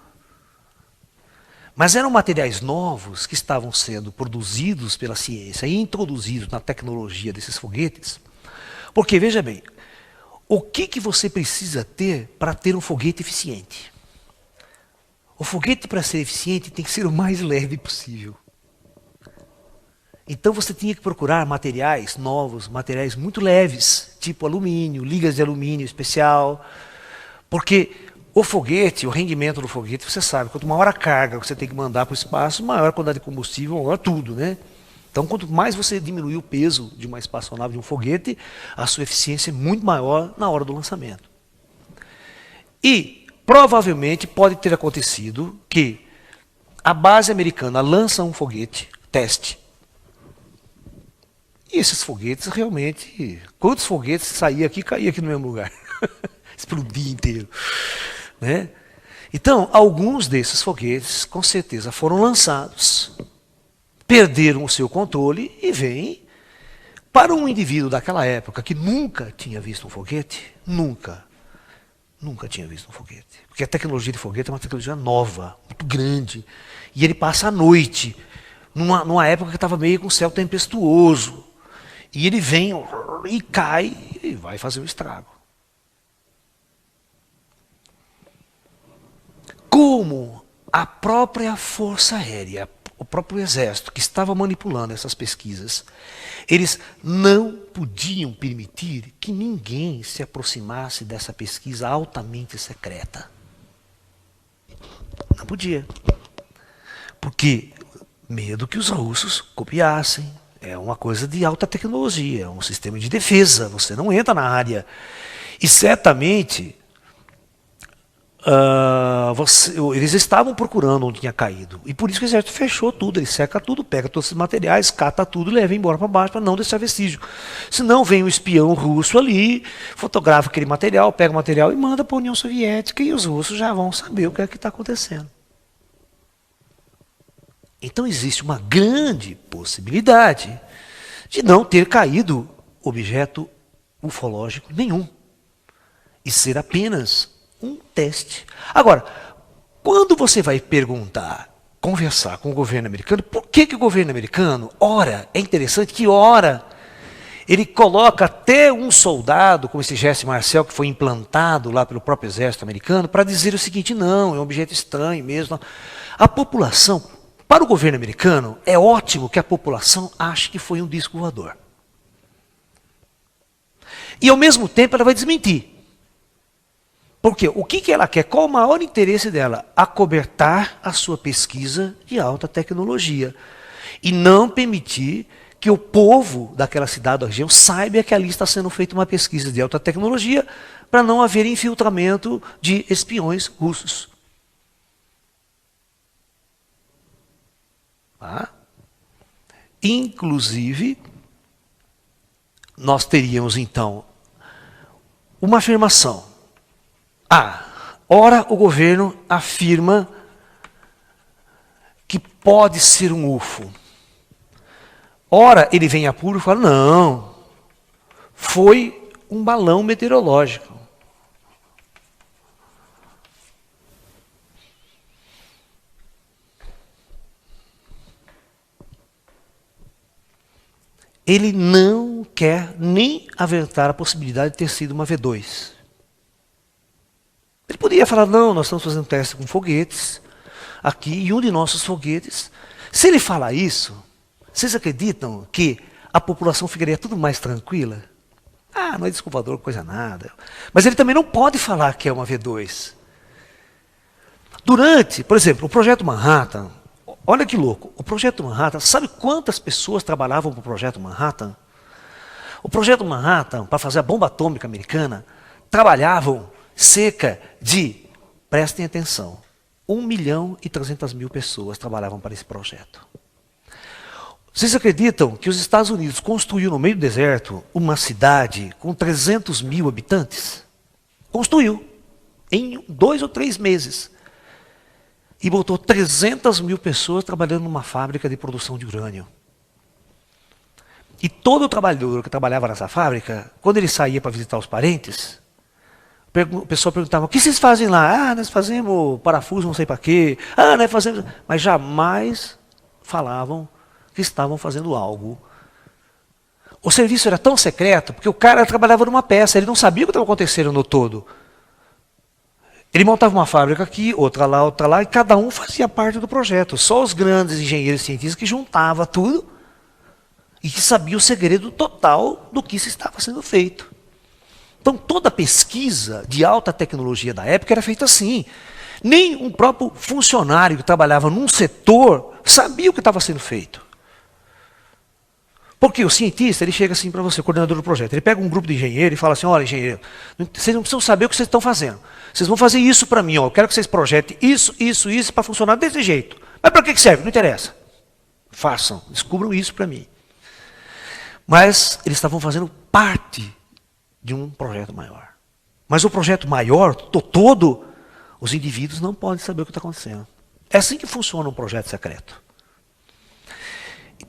Mas eram materiais novos que estavam sendo produzidos pela ciência e introduzidos na tecnologia desses foguetes. Porque, veja bem, o que você precisa ter para ter um foguete eficiente? O foguete, para ser eficiente, tem que ser o mais leve possível. Então você tinha que procurar materiais novos, materiais muito leves, tipo alumínio, ligas de alumínio especial, porque o foguete, o rendimento do foguete, você sabe, quanto maior a carga que você tem que mandar para o espaço, maior a quantidade de combustível, maior tudo, né? Então, quanto mais você diminuir o peso de uma espaçonave de um foguete, a sua eficiência é muito maior na hora do lançamento. E, provavelmente, pode ter acontecido que a base americana lança um foguete, teste, e esses foguetes realmente, quantos foguetes saíam aqui e caíam aqui no mesmo lugar? Explodia inteiro. Né? Então, alguns desses foguetes, com certeza, foram lançados, perderam o seu controle e vêm para um indivíduo daquela época que nunca tinha visto um foguete, nunca tinha visto um foguete. Porque a tecnologia de foguete é uma tecnologia nova, muito grande, e ele passa a noite, numa época que estava meio com o céu tempestuoso, e ele vem e cai e vai fazer um estrago. Como a própria Força Aérea, o próprio Exército, que estava manipulando essas pesquisas, eles não podiam permitir que ninguém se aproximasse dessa pesquisa altamente secreta. Não podia. Porque medo que os russos copiassem. É uma coisa de alta tecnologia, é um sistema de defesa, você não entra na área. E certamente eles estavam procurando onde tinha caído. E por isso que o exército fechou tudo, ele seca tudo, pega todos esses materiais, cata tudo e leva embora para baixo para não deixar vestígio. Senão vem um espião russo ali, fotografa aquele material, pega o material e manda para a União Soviética e os russos já vão saber o que é que está acontecendo. Então existe uma grande possibilidade de não ter caído objeto ufológico nenhum e ser apenas um teste. Agora, quando você vai perguntar, conversar com o governo americano, por que o governo americano, ora, é interessante que ora, ele coloca até um soldado, como esse Jesse Marcel, que foi implantado lá pelo próprio exército americano, para dizer o seguinte, não, é um objeto estranho mesmo. A população, para o governo americano, é ótimo que a população ache que foi um disco voador. E ao mesmo tempo ela vai desmentir. Porque o que ela quer? Qual o maior interesse dela? Acobertar a sua pesquisa de alta tecnologia. E não permitir que o povo daquela cidade da região saiba que ali está sendo feita uma pesquisa de alta tecnologia para não haver infiltramento de espiões russos. Tá? Inclusive, nós teríamos então uma afirmação. Ora, o governo afirma que pode ser um UFO. Ora, ele vem a público e fala, não, foi um balão meteorológico. Ele não quer nem aventar a possibilidade de ter sido uma V2. Ele poderia falar, não, nós estamos fazendo teste com foguetes aqui, e um de nossos foguetes. Se ele falar isso, vocês acreditam que a população ficaria tudo mais tranquila? Ah, não é disco voador, coisa nada. Mas ele também não pode falar que é uma V2. Durante, por exemplo, o Projeto Manhattan, olha que louco, o Projeto Manhattan, sabe quantas pessoas trabalhavam para o Projeto Manhattan? O Projeto Manhattan, para fazer a bomba atômica americana, trabalhavam cerca de, prestem atenção, 1.300.000 pessoas trabalhavam para esse projeto. Vocês acreditam que os Estados Unidos construiu no meio do deserto uma cidade com 300.000 habitantes? Construiu, em 2 ou 3 meses. E botou 300.000 pessoas trabalhando numa fábrica de produção de urânio. E todo trabalhador que trabalhava nessa fábrica, quando ele saía para visitar os parentes, o pessoal perguntava, o que vocês fazem lá? Ah, nós fazemos parafuso, não sei para quê. Ah, nós fazemos... Mas jamais falavam que estavam fazendo algo. O serviço era tão secreto, porque o cara trabalhava numa peça, ele não sabia o que estava acontecendo no todo. Ele montava uma fábrica aqui, outra lá, e cada um fazia parte do projeto. Só os grandes engenheiros e cientistas que juntavam tudo e que sabiam o segredo total do que se estava sendo feito. Então, toda a pesquisa de alta tecnologia da época era feita assim. Nem um próprio funcionário que trabalhava num setor sabia o que estava sendo feito. Porque o cientista, ele chega assim para você, coordenador do projeto, ele pega um grupo de engenheiros e fala assim, olha, engenheiro, vocês não precisam saber o que vocês estão fazendo. Vocês vão fazer isso para mim, ó. Eu quero que vocês projetem isso para funcionar desse jeito. Mas para que serve? Não interessa. Façam, descubram isso para mim. Mas eles estavam fazendo parte de um projeto maior. Mas o projeto maior, todo, os indivíduos não podem saber o que está acontecendo. É assim que funciona um projeto secreto.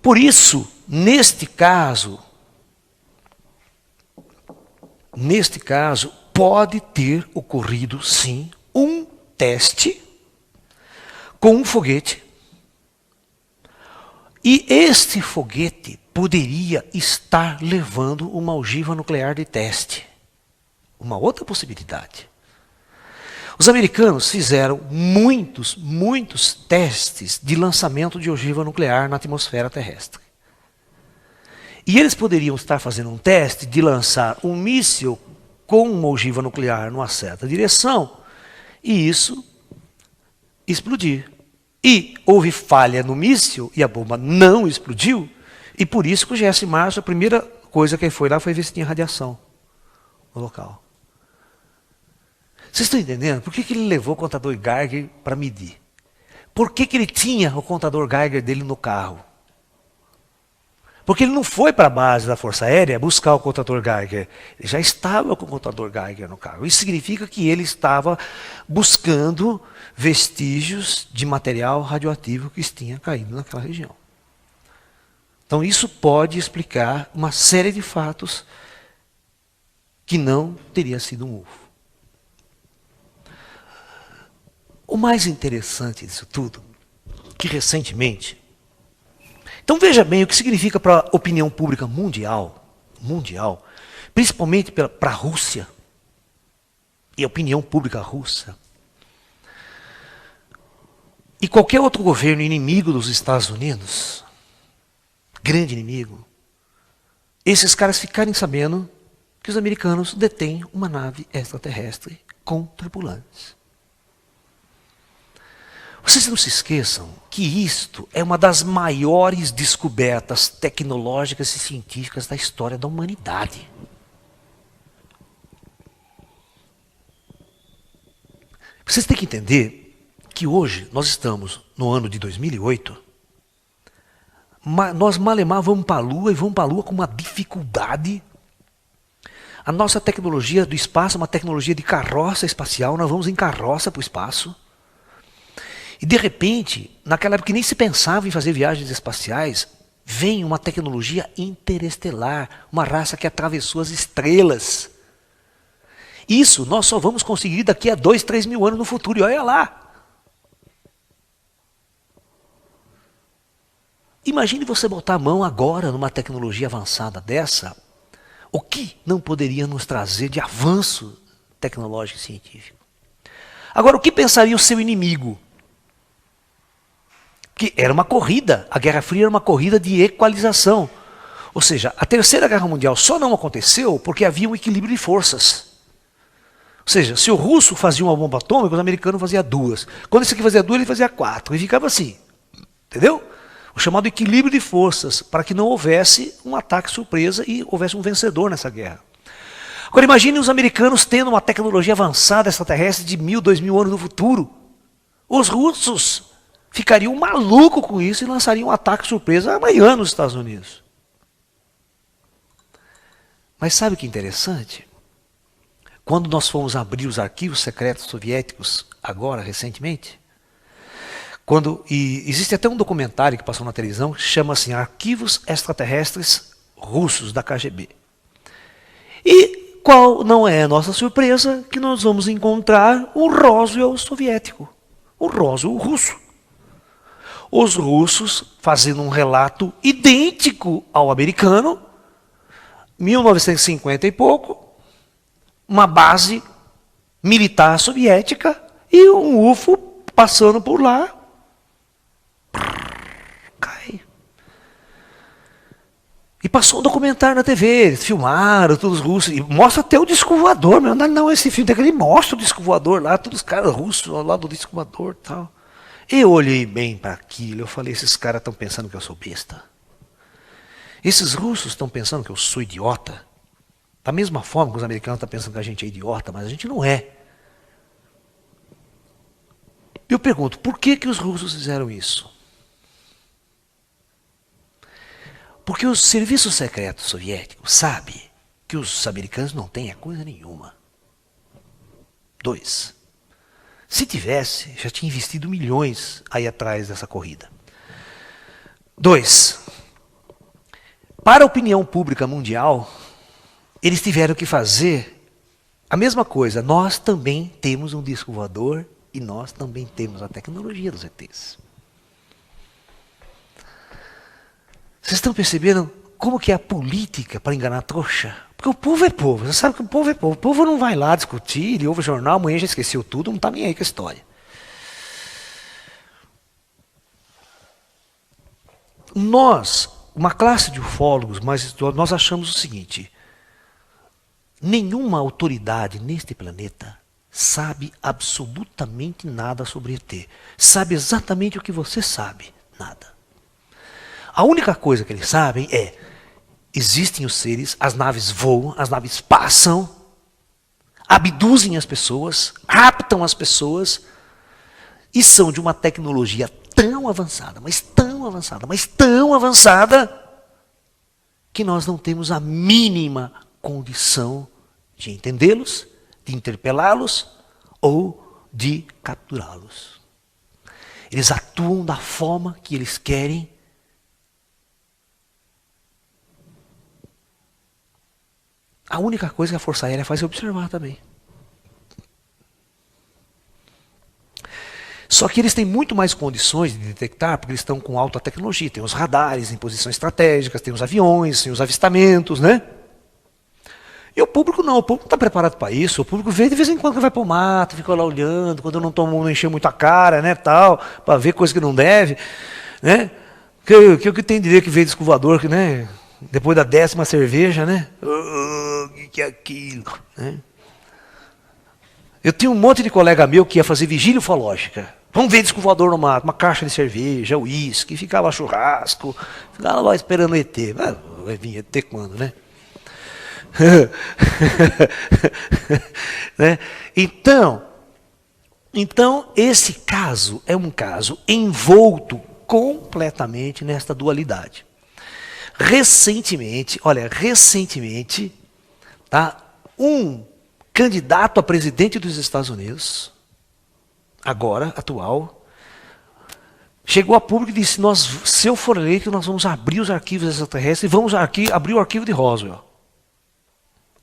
Por isso, neste caso, pode ter ocorrido, sim, um teste com um foguete. E este foguete poderia estar levando uma ogiva nuclear de teste. Uma outra possibilidade. Os americanos fizeram muitos testes de lançamento de ogiva nuclear na atmosfera terrestre. E eles poderiam estar fazendo um teste de lançar um míssil com uma ogiva nuclear numa certa direção, e isso explodir. E houve falha no míssil, e a bomba não explodiu, e por isso que o G.S. Marshall, a primeira coisa que ele foi lá foi ver se tinha radiação no local. Vocês estão entendendo? Por que ele levou o contador Geiger para medir? Por que ele tinha o contador Geiger dele no carro? Porque ele não foi para a base da Força Aérea buscar o contador Geiger. Ele já estava com o contador Geiger no carro. Isso significa que ele estava buscando vestígios de material radioativo que tinha caído naquela região. Então isso pode explicar uma série de fatos que não teria sido um UFO. O mais interessante disso tudo, que recentemente... Então veja bem o que significa para a opinião pública mundial, principalmente para a Rússia, e a opinião pública russa, e qualquer outro governo inimigo dos Estados Unidos, grande inimigo, esses caras ficarem sabendo que os americanos detêm uma nave extraterrestre com tripulantes. Vocês não se esqueçam que isto é uma das maiores descobertas tecnológicas e científicas da história da humanidade. Vocês têm que entender que hoje nós estamos no ano de 2008, nós malemar vamos para a Lua e vamos para a Lua com uma dificuldade. A nossa tecnologia do espaço é uma tecnologia de carroça espacial, nós vamos em carroça para o espaço. E de repente, naquela época que nem se pensava em fazer viagens espaciais, vem uma tecnologia interestelar, uma raça que atravessou as estrelas. Isso nós só vamos conseguir daqui a 2, 3 mil anos no futuro, e olha lá. Imagine você botar a mão agora numa tecnologia avançada dessa, o que não poderia nos trazer de avanço tecnológico e científico? Agora, o que pensaria o seu inimigo? Que era uma corrida, a Guerra Fria era uma corrida de equalização. Ou seja, a Terceira Guerra Mundial só não aconteceu porque havia um equilíbrio de forças. Ou seja, se o russo fazia uma bomba atômica, os americanos faziam 2. Quando esse aqui fazia 2, ele fazia 4. E ficava assim. Entendeu? O chamado equilíbrio de forças, para que não houvesse um ataque surpresa e houvesse um vencedor nessa guerra. Agora imagine os americanos tendo uma tecnologia avançada extraterrestre de 1.000, 2.000 anos no futuro. Os russos ficariam malucos com isso e lançariam um ataque surpresa amanhã nos Estados Unidos. Mas sabe o que é interessante? Quando nós fomos abrir os arquivos secretos soviéticos, agora, recentemente, existe até um documentário que passou na televisão que chama assim Arquivos Extraterrestres Russos da KGB. E qual não é a nossa surpresa que nós vamos encontrar o Roswell soviético, o Roswell russo. Os russos fazendo um relato idêntico ao americano, 1950 e pouco, uma base militar soviética e um UFO passando por lá. Cai. E passou um documentário na TV, eles filmaram, todos os russos, e mostra até o disco voador. Não, esse filme daquele mostra o disco voador lá, todos os caras russos lá do disco voador e tal. Eu olhei bem para aquilo, eu falei, esses caras estão pensando que eu sou besta. Esses russos estão pensando que eu sou idiota. Da mesma forma que os americanos estão pensando que a gente é idiota, mas a gente não é. Eu pergunto, por que os russos fizeram isso? Porque o serviço secreto soviético sabe que os americanos não têm coisa nenhuma. 2. Se tivesse, já tinha investido milhões aí atrás dessa corrida. 2. Para a opinião pública mundial, eles tiveram que fazer a mesma coisa. Nós também temos um disco voador e nós também temos a tecnologia dos ETs. Vocês estão percebendo como que é a política para enganar a trouxa? Porque o povo é povo, você sabe que o povo é povo. O povo não vai lá discutir, ele ouve o jornal, amanhã já esqueceu tudo, não está nem aí com a história. Nós, uma classe de ufólogos, mas nós achamos o seguinte: nenhuma autoridade neste planeta sabe absolutamente nada sobre ET. Sabe exatamente o que você sabe, nada. A única coisa que eles sabem é, existem os seres, as naves voam, as naves passam, abduzem as pessoas, raptam as pessoas, e são de uma tecnologia tão avançada, mas tão avançada, mas tão avançada, que nós não temos a mínima condição de entendê-los, de interpelá-los ou de capturá-los. Eles atuam da forma que eles querem. A única coisa que a Força Aérea faz é observar também. Só que eles têm muito mais condições de detectar, porque eles estão com alta tecnologia. Tem os radares em posições estratégicas, tem os aviões, tem os avistamentos, né? E o público não, o público não está preparado para isso. O público vê de vez em quando que vai para o mato, fica lá olhando, quando não encher muito a cara, né, tal, para ver coisa que não deve, né? Que tem direito que veio descovador, que, né, depois da 10ª cerveja, né? Que é aquilo, né? Eu tinha um monte de colega meu que ia fazer vigília ufológica. Vamos ver disco voador no mato, uma caixa de cerveja, uísque, ficava churrasco, ficava lá esperando o ET. Vai vir ET quando, né? Né? Então, esse caso é um caso envolto completamente nesta dualidade. Recentemente, tá, um candidato a presidente dos Estados Unidos, agora, atual, chegou a público e disse, se eu for eleito, nós vamos abrir os arquivos extraterrestres e vamos abrir o arquivo de Roswell.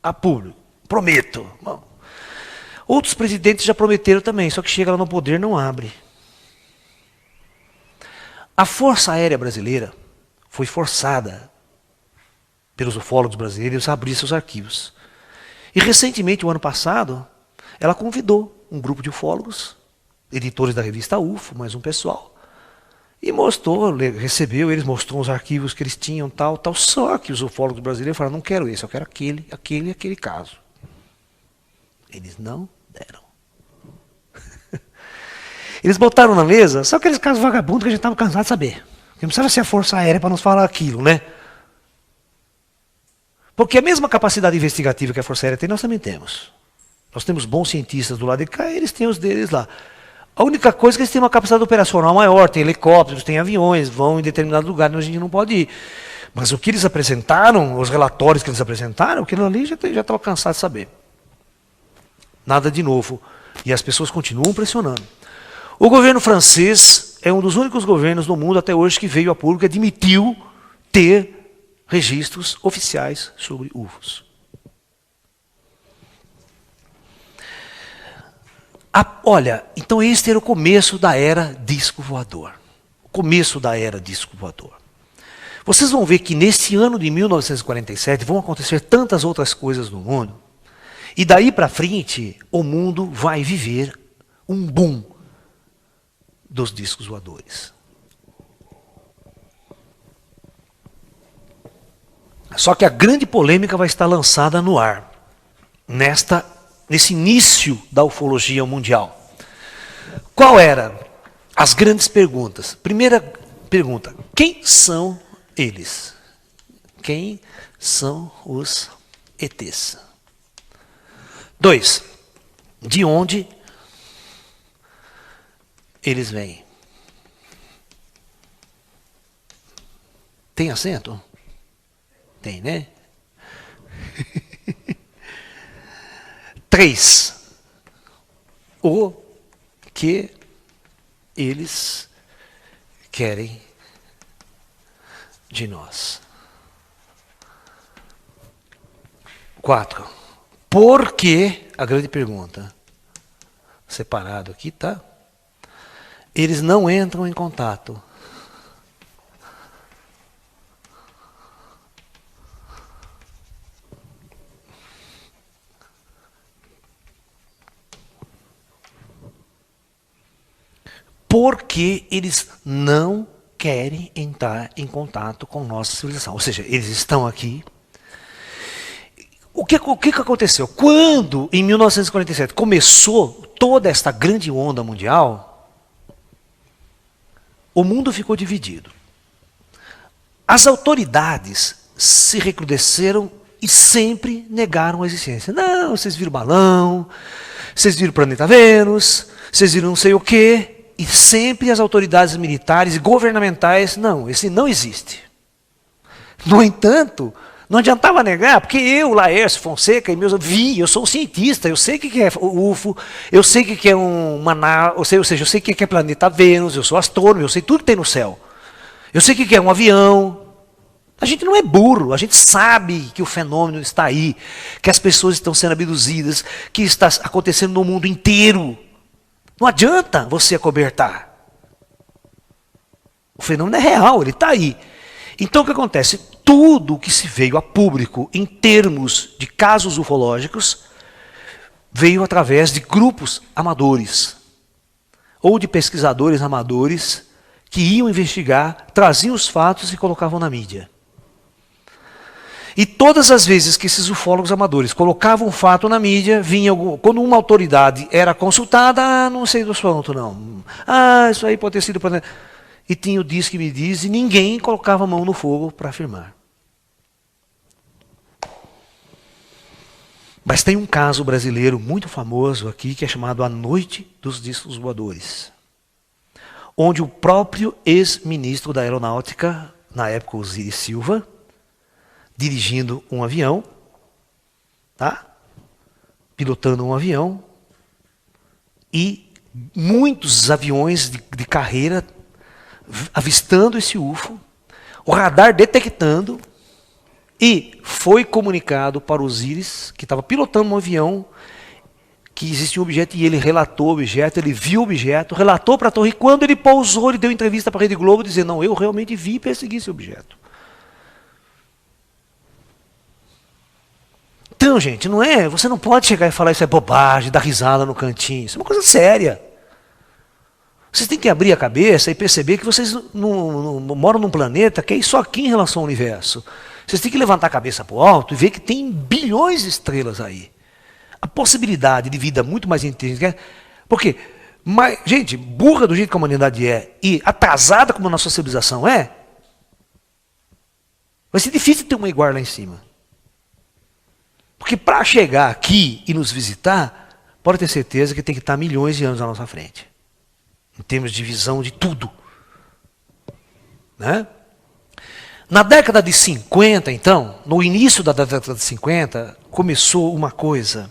A público. Prometo. Bom, outros presidentes já prometeram também, só que chega lá no poder não abre. A Força Aérea Brasileira foi forçada pelos ufólogos brasileiros a abrir seus arquivos. E recentemente, o ano passado, ela convidou um grupo de ufólogos, editores da revista UFO, mais um pessoal, e eles mostrou os arquivos que eles tinham, tal. Só que os ufólogos brasileiros falaram, não quero esse, eu quero aquele caso. Eles não deram. Eles botaram na mesa só aqueles casos vagabundos que a gente estava cansado de saber. Porque não precisava ser a Força Aérea para nos falar aquilo, né? Porque a mesma capacidade investigativa que a Força Aérea tem, nós também temos. Nós temos bons cientistas do lado de cá, eles têm os deles lá. A única coisa é que eles têm uma capacidade operacional maior, tem helicópteros, tem aviões, vão em determinado lugar onde a gente não pode ir. Mas o que eles apresentaram, os relatórios que eles apresentaram, aquilo ali já estava cansado de saber. Nada de novo. E as pessoas continuam pressionando. O governo francês é um dos únicos governos no mundo até hoje que veio a público e admitiu ter registros oficiais sobre UFOs. Olha, então este era o começo da era disco voador. O começo da era disco voador. Vocês vão ver que nesse ano de 1947 vão acontecer tantas outras coisas no mundo. E daí para frente, o mundo vai viver um boom dos discos voadores. Só que a grande polêmica vai estar lançada no ar, nesse início da ufologia mundial. Qual era as grandes perguntas? Primeira pergunta, quem são eles? Quem são os ETs? 2, de onde eles vêm? Tem acento? Tem, né? 3, o que eles querem de nós. 4, por que, a grande pergunta, separado aqui, tá? Eles não entram em contato. Porque eles não querem entrar em contato com nossa civilização. Ou seja, eles estão aqui. O que aconteceu? Quando, em 1947, começou toda esta grande onda mundial, o mundo ficou dividido. As autoridades se recrudesceram e sempre negaram a existência. Não, vocês viram balão, vocês viram o planeta Vênus, vocês viram não sei o quê. E sempre as autoridades militares e governamentais, não, esse não existe. No entanto, não adiantava negar, porque eu, Laércio Fonseca, eu sou um cientista, eu sei o que é UFO, eu sei o que é uma nave, ou seja, eu sei o que é planeta Vênus, eu sou astrônomo, eu sei tudo que tem no céu. Eu sei o que é um avião. A gente não é burro, a gente sabe que o fenômeno está aí, que as pessoas estão sendo abduzidas, que está acontecendo no mundo inteiro. Não adianta você acobertar. O fenômeno é real, ele está aí. Então o que acontece? Tudo que se veio a público em termos de casos ufológicos veio através de grupos amadores ou de pesquisadores amadores que iam investigar, traziam os fatos e colocavam na mídia. E todas as vezes que esses ufólogos amadores colocavam um fato na mídia, quando uma autoridade era consultada, não sei do assunto não. Isso aí pode ter sido... E tinha o diz que me diz, e ninguém colocava a mão no fogo para afirmar. Mas tem um caso brasileiro muito famoso aqui, que é chamado A Noite dos Discos Voadores, onde o próprio ex-ministro da Aeronáutica, na época Osiris Silva, dirigindo um avião, tá? pilotando um avião e muitos aviões de carreira avistando esse UFO, o radar detectando, e foi comunicado para o Osiris, que estava pilotando um avião, que existia um objeto, e ele relatou o objeto, ele viu o objeto, relatou para a torre, e quando ele pousou, ele deu entrevista para a Rede Globo, dizendo, não, eu realmente vi e persegui esse objeto. Então, gente, não é, você não pode chegar e falar isso é bobagem, dar risada no cantinho, isso é uma coisa séria. Vocês têm que abrir a cabeça e perceber que vocês não moram num planeta que é isso aqui em relação ao universo. Vocês têm que levantar a cabeça para o alto e ver que tem bilhões de estrelas aí. A possibilidade de vida muito mais inteligente. Porque, gente, burra do jeito que a humanidade é e atrasada como a nossa civilização é, vai ser difícil ter uma igual lá em cima. Porque para chegar aqui e nos visitar, pode ter certeza que tem que estar milhões de anos à nossa frente. Em termos de visão de tudo. Né? Na década de 50, então, no início da década de 50, começou uma coisa.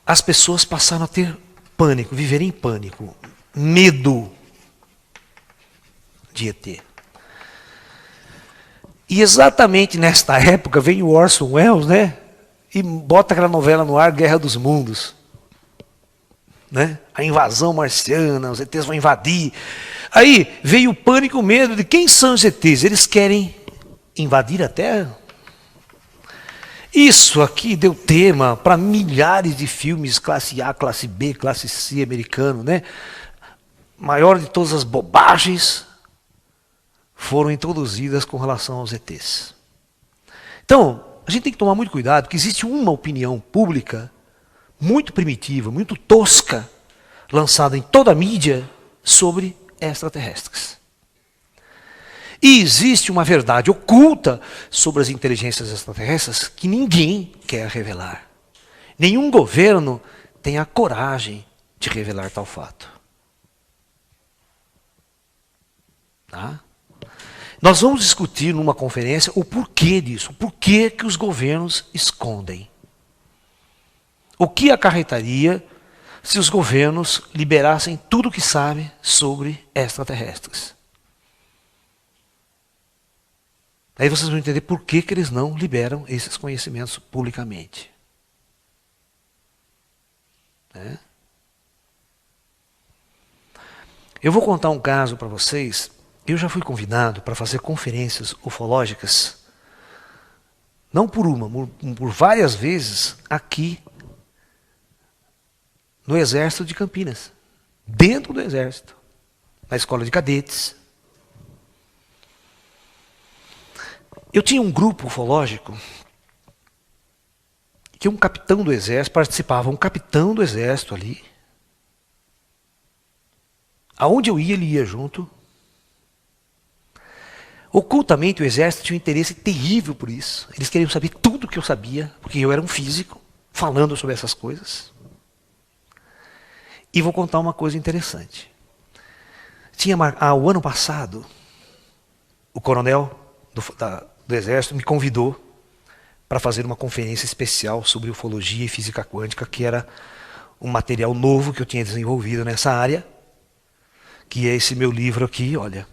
As pessoas passaram a ter pânico, viver em pânico, medo de ET. E exatamente nesta época vem o Orson Welles, né? E bota aquela novela no ar, Guerra dos Mundos. Né? A invasão marciana, os ETs vão invadir. Aí veio o pânico, o medo de quem são os ETs? Eles querem invadir a Terra? Isso aqui deu tema para milhares de filmes classe A, classe B, classe C americano, né? Maior de todas as bobagens foram introduzidas com relação aos ETs. Então, a gente tem que tomar muito cuidado, porque existe uma opinião pública muito primitiva, muito tosca, lançada em toda a mídia sobre extraterrestres. E existe uma verdade oculta sobre as inteligências extraterrestres que ninguém quer revelar. Nenhum governo tem a coragem de revelar tal fato. Tá? Nós vamos discutir numa conferência o porquê disso, o porquê que os governos escondem. O que acarretaria se os governos liberassem tudo o que sabem sobre extraterrestres? Aí vocês vão entender por que eles não liberam esses conhecimentos publicamente. Né? Eu vou contar um caso para vocês. Eu já fui convidado para fazer conferências ufológicas, não por uma, por várias vezes, aqui no Exército de Campinas, dentro do Exército, na escola de cadetes. Eu tinha um grupo ufológico que um capitão do Exército participava, um capitão do Exército ali. Aonde eu ia, ele ia junto. Ocultamente o Exército tinha um interesse terrível por isso. Eles queriam saber tudo o que eu sabia, porque eu era um físico, falando sobre essas coisas. E vou contar uma coisa interessante. O ano passado, o coronel do Exército me convidou para fazer uma conferência especial sobre ufologia e física quântica, que era um material novo que eu tinha desenvolvido nessa área, que é esse meu livro aqui, olha.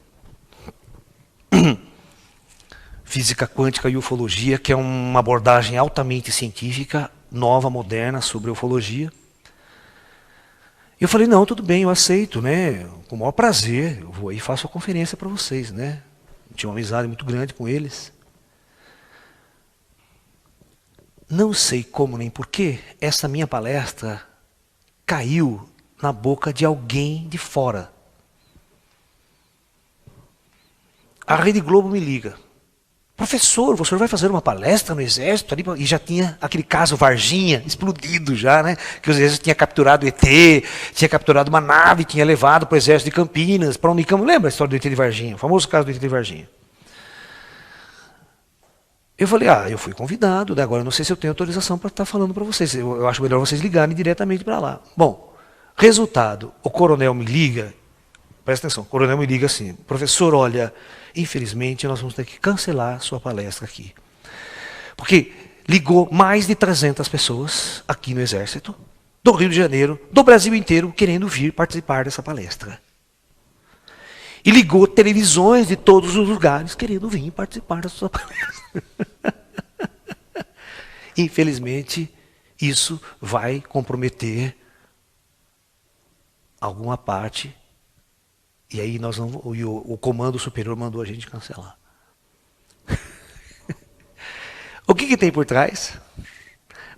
Física quântica e ufologia, que é uma abordagem altamente científica, nova, moderna, sobre ufologia. Eu falei, não, tudo bem, eu aceito, né? Com o maior prazer, eu vou aí e faço a conferência para vocês, né? Eu tinha uma amizade muito grande com eles. Não sei como nem porquê, essa minha palestra caiu na boca de alguém de fora. A Rede Globo me liga. Professor, o senhor vai fazer uma palestra no Exército? Ali, e já tinha aquele caso Varginha explodido já, né? Que o Exército tinha capturado ET, tinha capturado uma nave, tinha levado para o Exército de Campinas, para Unicamp. Lembra a história do ET de Varginha? O famoso caso do ET de Varginha. Eu falei, eu fui convidado, né? Agora eu não sei se eu tenho autorização para estar falando para vocês. Eu acho melhor vocês ligarem diretamente para lá. Bom, resultado, o coronel me liga, presta atenção, o coronel me liga assim, professor, olha, infelizmente nós vamos ter que cancelar sua palestra aqui. Porque ligou mais de 300 pessoas aqui no Exército, do Rio de Janeiro, do Brasil inteiro, querendo vir participar dessa palestra. E ligou televisões de todos os lugares, querendo vir participar dessa palestra. Infelizmente, isso vai comprometer alguma parte, e aí nós vamos, o comando superior mandou a gente cancelar. O que tem por trás?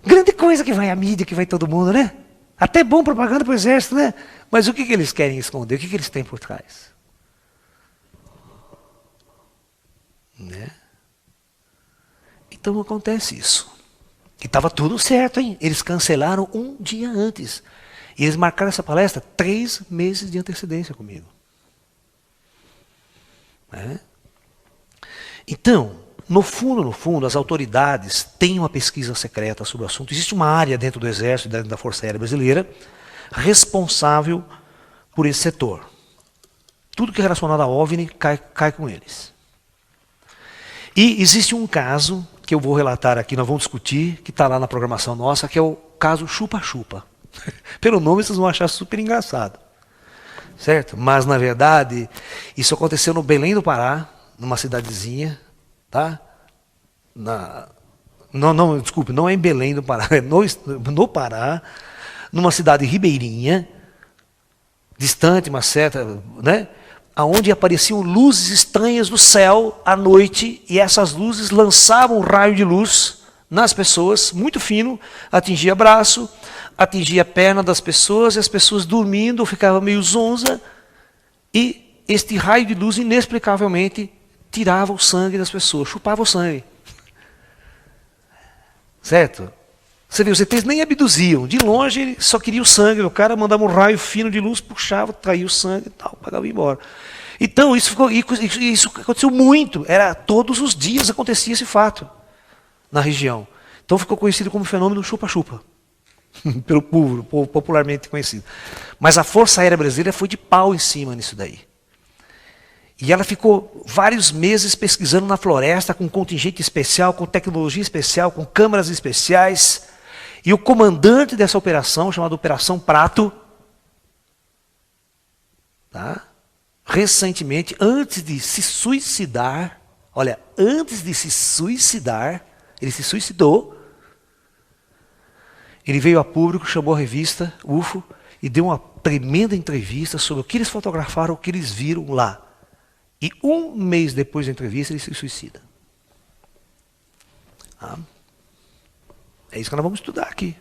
Grande coisa que vai a mídia, que vai todo mundo, né? Até bom propaganda para o Exército, né? Mas o que eles querem esconder? O que eles têm por trás? Né? Então acontece isso. E estava tudo certo, hein? Eles cancelaram um dia antes. E eles marcaram essa palestra 3 meses de antecedência comigo. Né? Então, no fundo, as autoridades têm uma pesquisa secreta sobre o assunto. Existe uma área dentro do Exército, dentro da Força Aérea Brasileira, responsável por esse setor. Tudo que é relacionado a OVNI cai com eles. E existe um caso que eu vou relatar aqui, nós vamos discutir, que está lá na programação nossa, que é o caso Chupa-Chupa. Pelo nome vocês vão achar super engraçado. Certo? Mas, na verdade, isso aconteceu no Belém do Pará, numa cidadezinha, tá? Desculpe, não é em Belém do Pará, é no Pará, numa cidade ribeirinha, distante, uma certa, né? Onde apareciam luzes estranhas no céu à noite, e essas luzes lançavam um raio de luz nas pessoas, muito fino, atingia braço, atingia a perna das pessoas, e as pessoas dormindo, ficavam meio zonza, e este raio de luz inexplicavelmente tirava o sangue das pessoas, chupava o sangue. Certo? Você viu, os ETs nem abduziam. De longe, ele só queria o sangue. O cara mandava um raio fino de luz, puxava, traía o sangue e tal, pagava e ia embora. Então, isso aconteceu muito. Era todos os dias acontecia esse fato na região. Então ficou conhecido como fenômeno chupa-chupa. Pelo povo, popularmente conhecido. Mas a Força Aérea Brasileira foi de pau em cima nisso daí. E ela ficou vários meses pesquisando na floresta, com contingente especial, com tecnologia especial, com câmeras especiais. E o comandante dessa operação, chamada Operação Prato, tá? Recentemente, antes de se suicidar, olha, antes de se suicidar, ele se suicidou, ele veio a público, chamou a revista UFO e deu uma tremenda entrevista sobre o que eles fotografaram, o que eles viram lá. E 1 mês depois da entrevista, ele se suicida. Ah, é isso que nós vamos estudar aqui.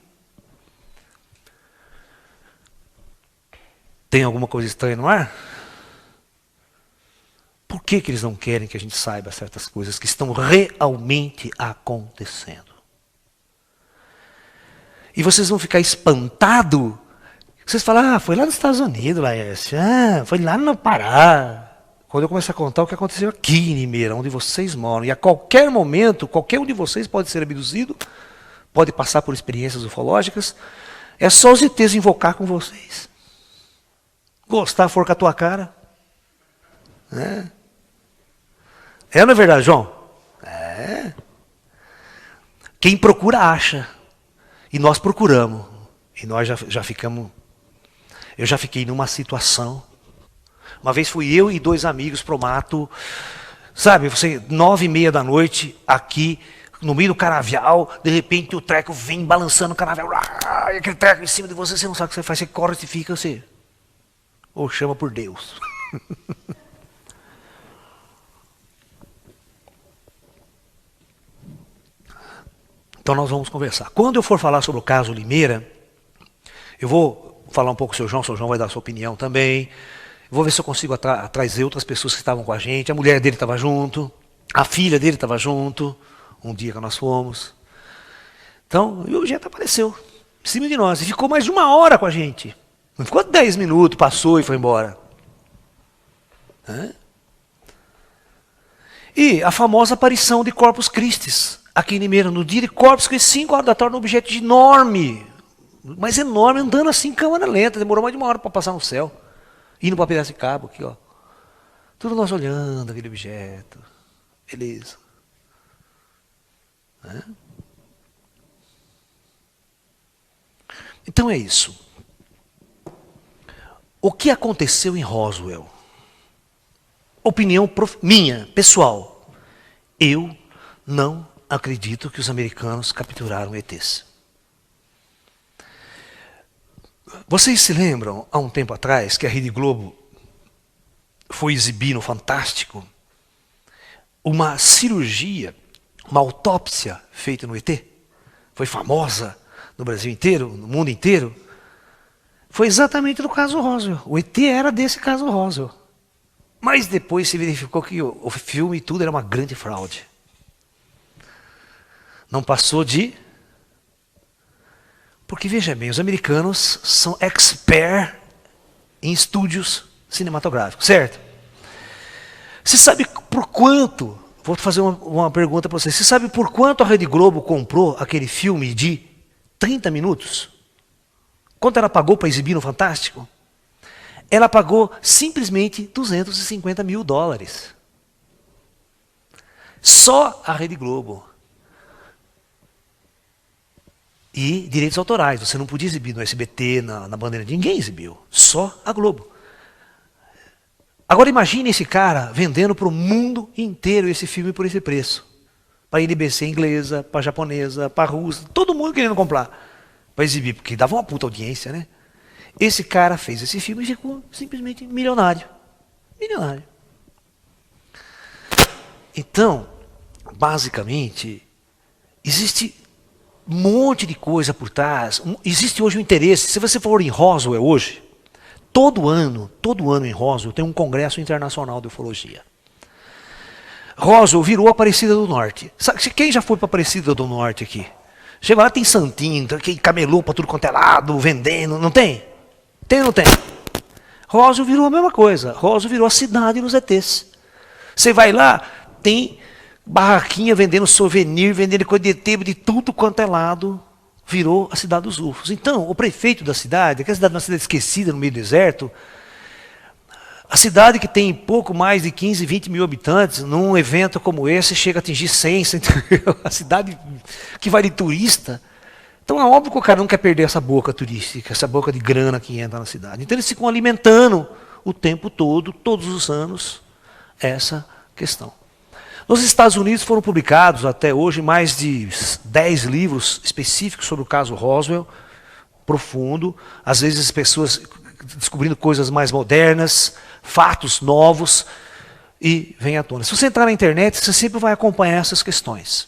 Tem alguma coisa estranha no ar? Por que eles não querem que a gente saiba certas coisas que estão realmente acontecendo? E vocês vão ficar espantados. Vocês falam, foi lá nos Estados Unidos, Laércio. Foi lá no Pará. Quando eu começar a contar o que aconteceu aqui em Limeira, onde vocês moram. E a qualquer momento, qualquer um de vocês pode ser abduzido, pode passar por experiências ufológicas. É só os ETs invocar com vocês. Gostar, for com a tua cara. É ou não é verdade, João? É. Quem procura, acha. E nós procuramos. E nós já ficamos... Eu já fiquei numa situação... Uma vez fui eu e 2 amigos pro mato, sabe, 9h30 da noite, aqui, no meio do canavial, de repente o treco vem balançando o canavial, e aquele treco em cima de você, você não sabe o que você faz, você corre, você fica, ou chama por Deus. Então nós vamos conversar. Quando eu for falar sobre o caso Limeira, eu vou falar um pouco com o seu João vai dar a sua opinião também. Vou ver se eu consigo trazer outras pessoas que estavam com a gente. A mulher dele estava junto, a filha dele estava junto, um dia que nós fomos. Então, o objeto apareceu em cima de nós e ficou mais de 1 hora com a gente. Não ficou 10 minutos, passou e foi embora. E a famosa aparição de Corpus Christi, aqui em Limeira, no dia de Corpus Christi, 5 horas da tarde, um objeto enorme, mas enorme, andando assim, câmera lenta, demorou mais de 1 hora para passar no céu. Indo para Piracicaba, aqui, ó. Tudo nós olhando aquele objeto. Beleza. Então é isso. O que aconteceu em Roswell? Opinião minha, pessoal. Eu não acredito que os americanos capturaram ETs. Vocês se lembram, há um tempo atrás, que a Rede Globo foi exibir no Fantástico uma cirurgia, uma autópsia feita no ET? Foi famosa no Brasil inteiro, no mundo inteiro. Foi exatamente no caso Roswell. O ET era desse caso Roswell. Mas depois se verificou que o filme e tudo era uma grande fraude. Não passou de... Porque, veja bem, os americanos são expert em estúdios cinematográficos, certo? Você sabe por quanto... Vou fazer uma pergunta para você. Você sabe por quanto a Rede Globo comprou aquele filme de 30 minutos? Quanto ela pagou para exibir no Fantástico? Ela pagou simplesmente $250 mil. Só a Rede Globo. E direitos autorais. Você não podia exibir no SBT, na Bandeira. Ninguém exibiu. Só a Globo. Agora imagine esse cara vendendo para o mundo inteiro esse filme por esse preço. Para a NBC inglesa, para a japonesa, para a russa. Todo mundo querendo comprar. Para exibir, porque dava uma puta audiência, né? Esse cara fez esse filme e ficou simplesmente milionário. Milionário. Então, basicamente, existe um monte de coisa por trás. Existe hoje um interesse. Se você for em Roswell hoje, todo ano em Roswell tem um congresso internacional de ufologia. Roswell virou Aparecida do Norte. Sabe, quem já foi para Aparecida do Norte aqui? Chega lá, tem santinho, tem camelô para tudo quanto é lado, vendendo, não tem? Tem ou não tem? Roswell virou a mesma coisa. Roswell virou a cidade dos ETs. Você vai lá, tem barraquinha vendendo souvenir, vendendo coisa de ET, de tudo quanto é lado, virou a cidade dos UFOs. Então, o prefeito da cidade, aquela cidade é uma cidade esquecida no meio do deserto, a cidade que tem pouco mais de 15, 20 mil habitantes, num evento como esse, chega a atingir 100, a cidade que vai de turista. Então é óbvio que o cara não quer perder essa boca turística, essa boca de grana que entra na cidade. Então eles ficam alimentando o tempo todo, todos os anos, essa questão. Nos Estados Unidos foram publicados até hoje mais de 10 livros específicos sobre o caso Roswell, profundo, às vezes as pessoas descobrindo coisas mais modernas, fatos novos, e vem à tona. Se você entrar na internet, você sempre vai acompanhar essas questões.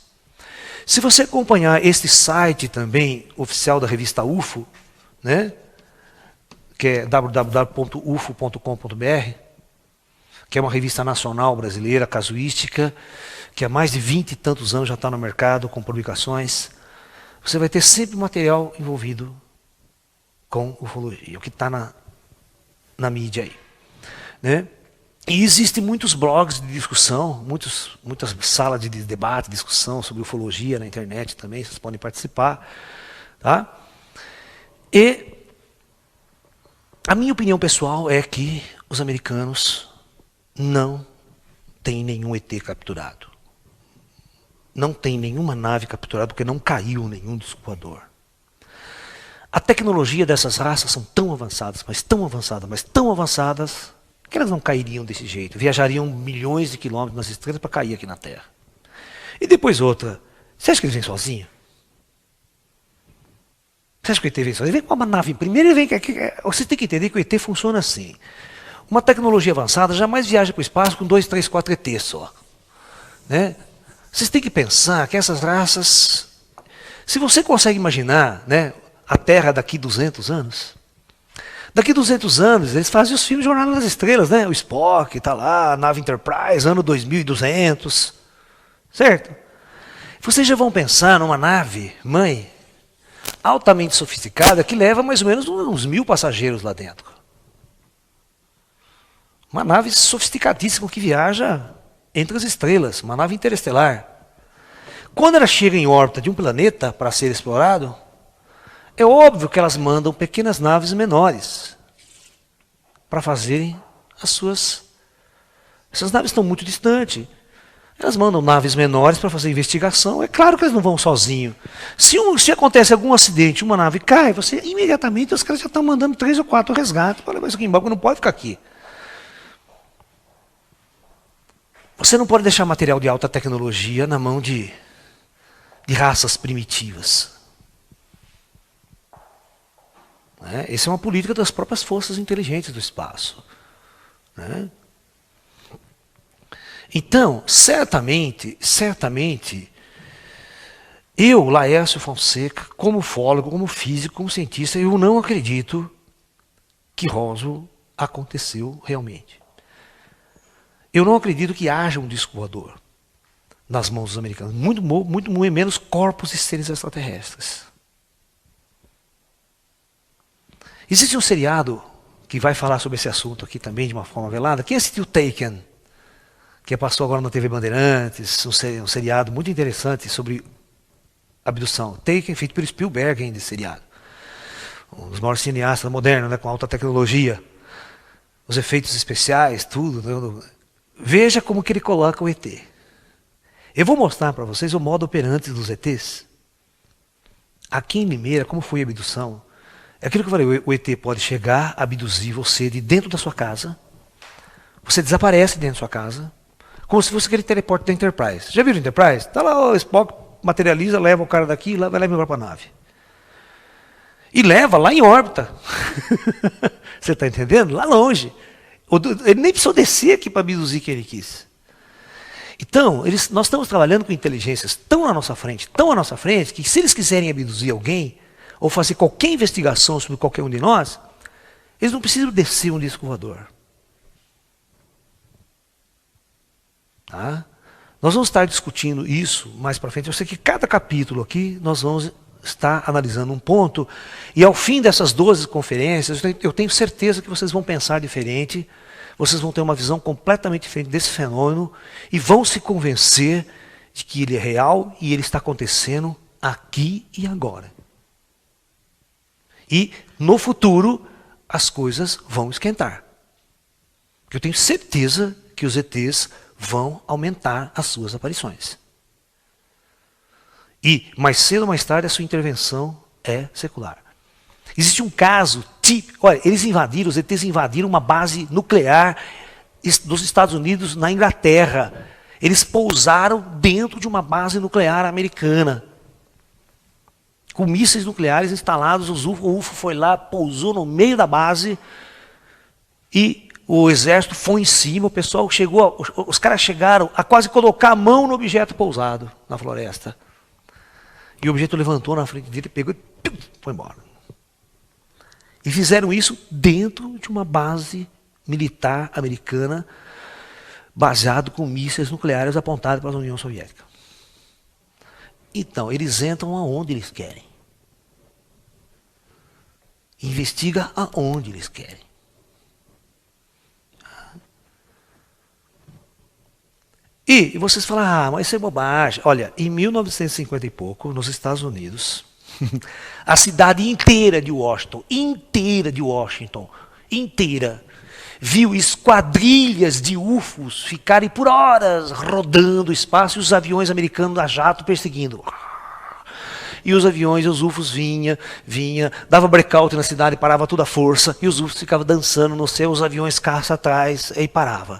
Se você acompanhar este site também, oficial da revista UFO, né, que é www.ufo.com.br, que é uma revista nacional brasileira, casuística, que há mais de 20 e tantos anos já está no mercado, com publicações, você vai ter sempre material envolvido com ufologia, o que está na mídia aí. Né? E existem muitos blogs de discussão, muitas salas de debate, discussão sobre ufologia na internet também, vocês podem participar. Tá? E a minha opinião pessoal é que os americanos não têm nenhum ET capturado. Não tem nenhuma nave capturada, porque não caiu nenhum disco voador. A tecnologia dessas raças são tão avançadas, mas tão avançadas, mas tão avançadas, que elas não cairiam desse jeito. Viajariam milhões de quilômetros nas estrelas para cair aqui na Terra. E depois outra, você acha que eles vêm sozinhos? Você acha que o ET vem sozinho? Ele vem com uma nave. Primeiro ele vem... Você tem que entender que o ET funciona assim. Uma tecnologia avançada jamais viaja para o espaço com 2, 3, 4 ETs só. Né? Vocês têm que pensar que essas raças... Se você consegue imaginar, né, a Terra daqui 200 anos... Daqui 200 anos, eles fazem os filmes Jornada nas Estrelas, né? O Spock está lá, a nave Enterprise, ano 2200. Certo? Vocês já vão pensar numa nave, mãe, altamente sofisticada, que leva mais ou menos uns 1000 passageiros lá dentro. Uma nave sofisticadíssima que viaja entre as estrelas, uma nave interestelar. Quando ela chega em órbita de um planeta para ser explorado, é óbvio que elas mandam pequenas naves menores para fazerem as suas... Essas naves estão muito distantes. Elas mandam naves menores para fazer investigação. É claro que eles não vão sozinhos. Se acontece algum acidente, uma nave cai, você imediatamente os caras já estão mandando 3 ou 4 resgates para levar isso aqui embora, porque não pode ficar aqui. Você não pode deixar material de alta tecnologia na mão de raças primitivas. Essa é uma política das próprias forças inteligentes do espaço. Então, certamente, eu, Laércio Fonseca, como ufólogo, como físico, como cientista, eu não acredito que Roswell aconteceu realmente. Eu não acredito que haja um disco voador nas mãos dos americanos. Muito menos corpos de seres extraterrestres. Existe um seriado que vai falar sobre esse assunto aqui também de uma forma velada. Quem assistiu Taken? Que passou agora na TV Bandeirantes, um seriado muito interessante sobre abdução. Taken, feito pelo Spielberg ainda, esse seriado. Um dos maiores cineastas modernos, com alta tecnologia. Os efeitos especiais, tudo. Veja como que ele coloca o ET. Eu vou mostrar para vocês o modo operante dos ETs. Aqui em Limeira, como foi a abdução? É aquilo que eu falei, o ET pode chegar, abduzir você de dentro da sua casa. Você desaparece dentro da sua casa. Como se fosse aquele teleporte da Enterprise. Já viram o Enterprise? Está lá o Spock, materializa, leva o cara daqui, vai lá e embora para a nave. E leva lá em órbita. Você está entendendo? Lá longe. Ele nem precisou descer aqui para abduzir quem ele quis. Então, nós estamos trabalhando com inteligências tão à nossa frente, que se eles quiserem abduzir alguém, ou fazer qualquer investigação sobre qualquer um de nós, eles não precisam descer um disco voador. Tá? Nós vamos estar discutindo isso mais para frente. Eu sei que cada capítulo aqui nós vamos estar analisando um ponto, e ao fim dessas 12 conferências, eu tenho certeza que vocês vão pensar diferente, vocês vão ter uma visão completamente diferente desse fenômeno, e vão se convencer de que ele é real e ele está acontecendo aqui e agora. E no futuro as coisas vão esquentar. Porque eu tenho certeza que os ETs vão aumentar as suas aparições. E mais cedo ou mais tarde a sua intervenção é secular. Existe um caso típico, olha, os ETs invadiram uma base nuclear dos Estados Unidos na Inglaterra. Eles pousaram dentro de uma base nuclear americana. Com mísseis nucleares instalados, o UFO foi lá, pousou no meio da base e o exército foi em cima, o pessoal chegou, os caras chegaram a quase colocar a mão no objeto pousado na floresta. E o objeto levantou na frente dele, pegou e foi embora. E fizeram isso dentro de uma base militar americana, baseado com mísseis nucleares apontados para a União Soviética. Então, eles entram aonde eles querem. Investiga aonde eles querem. E vocês falam, mas isso é bobagem. Olha, em 1950 e pouco, nos Estados Unidos, a cidade inteira de Washington, viu esquadrilhas de UFOs ficarem por horas rodando o espaço e os aviões americanos a jato perseguindo. E os aviões, os UFOs vinha, dava breakout na cidade, parava toda a força, e os UFOs ficavam dançando no céu, os aviões caça atrás, e parava.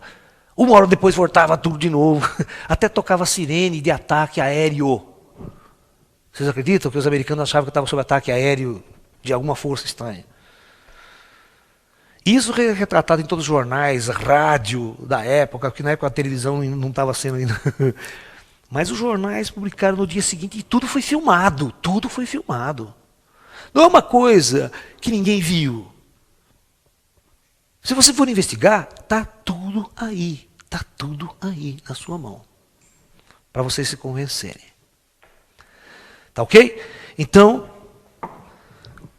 Uma hora depois voltava tudo de novo, até tocava sirene de ataque aéreo. Vocês acreditam que os americanos achavam que estavam sob ataque aéreo de alguma força estranha? Isso é retratado em todos os jornais, rádio da época, porque na época a televisão não estava sendo ainda. Mas os jornais publicaram no dia seguinte e tudo foi filmado. Não é uma coisa que ninguém viu. Se você for investigar, está tudo aí na sua mão, para vocês se convencerem. Tá ok? Então,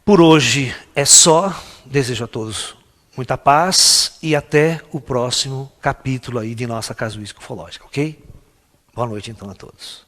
por hoje é só. Desejo a todos muita paz e até o próximo capítulo aí de nossa casuística ufológica, ok? Boa noite então a todos.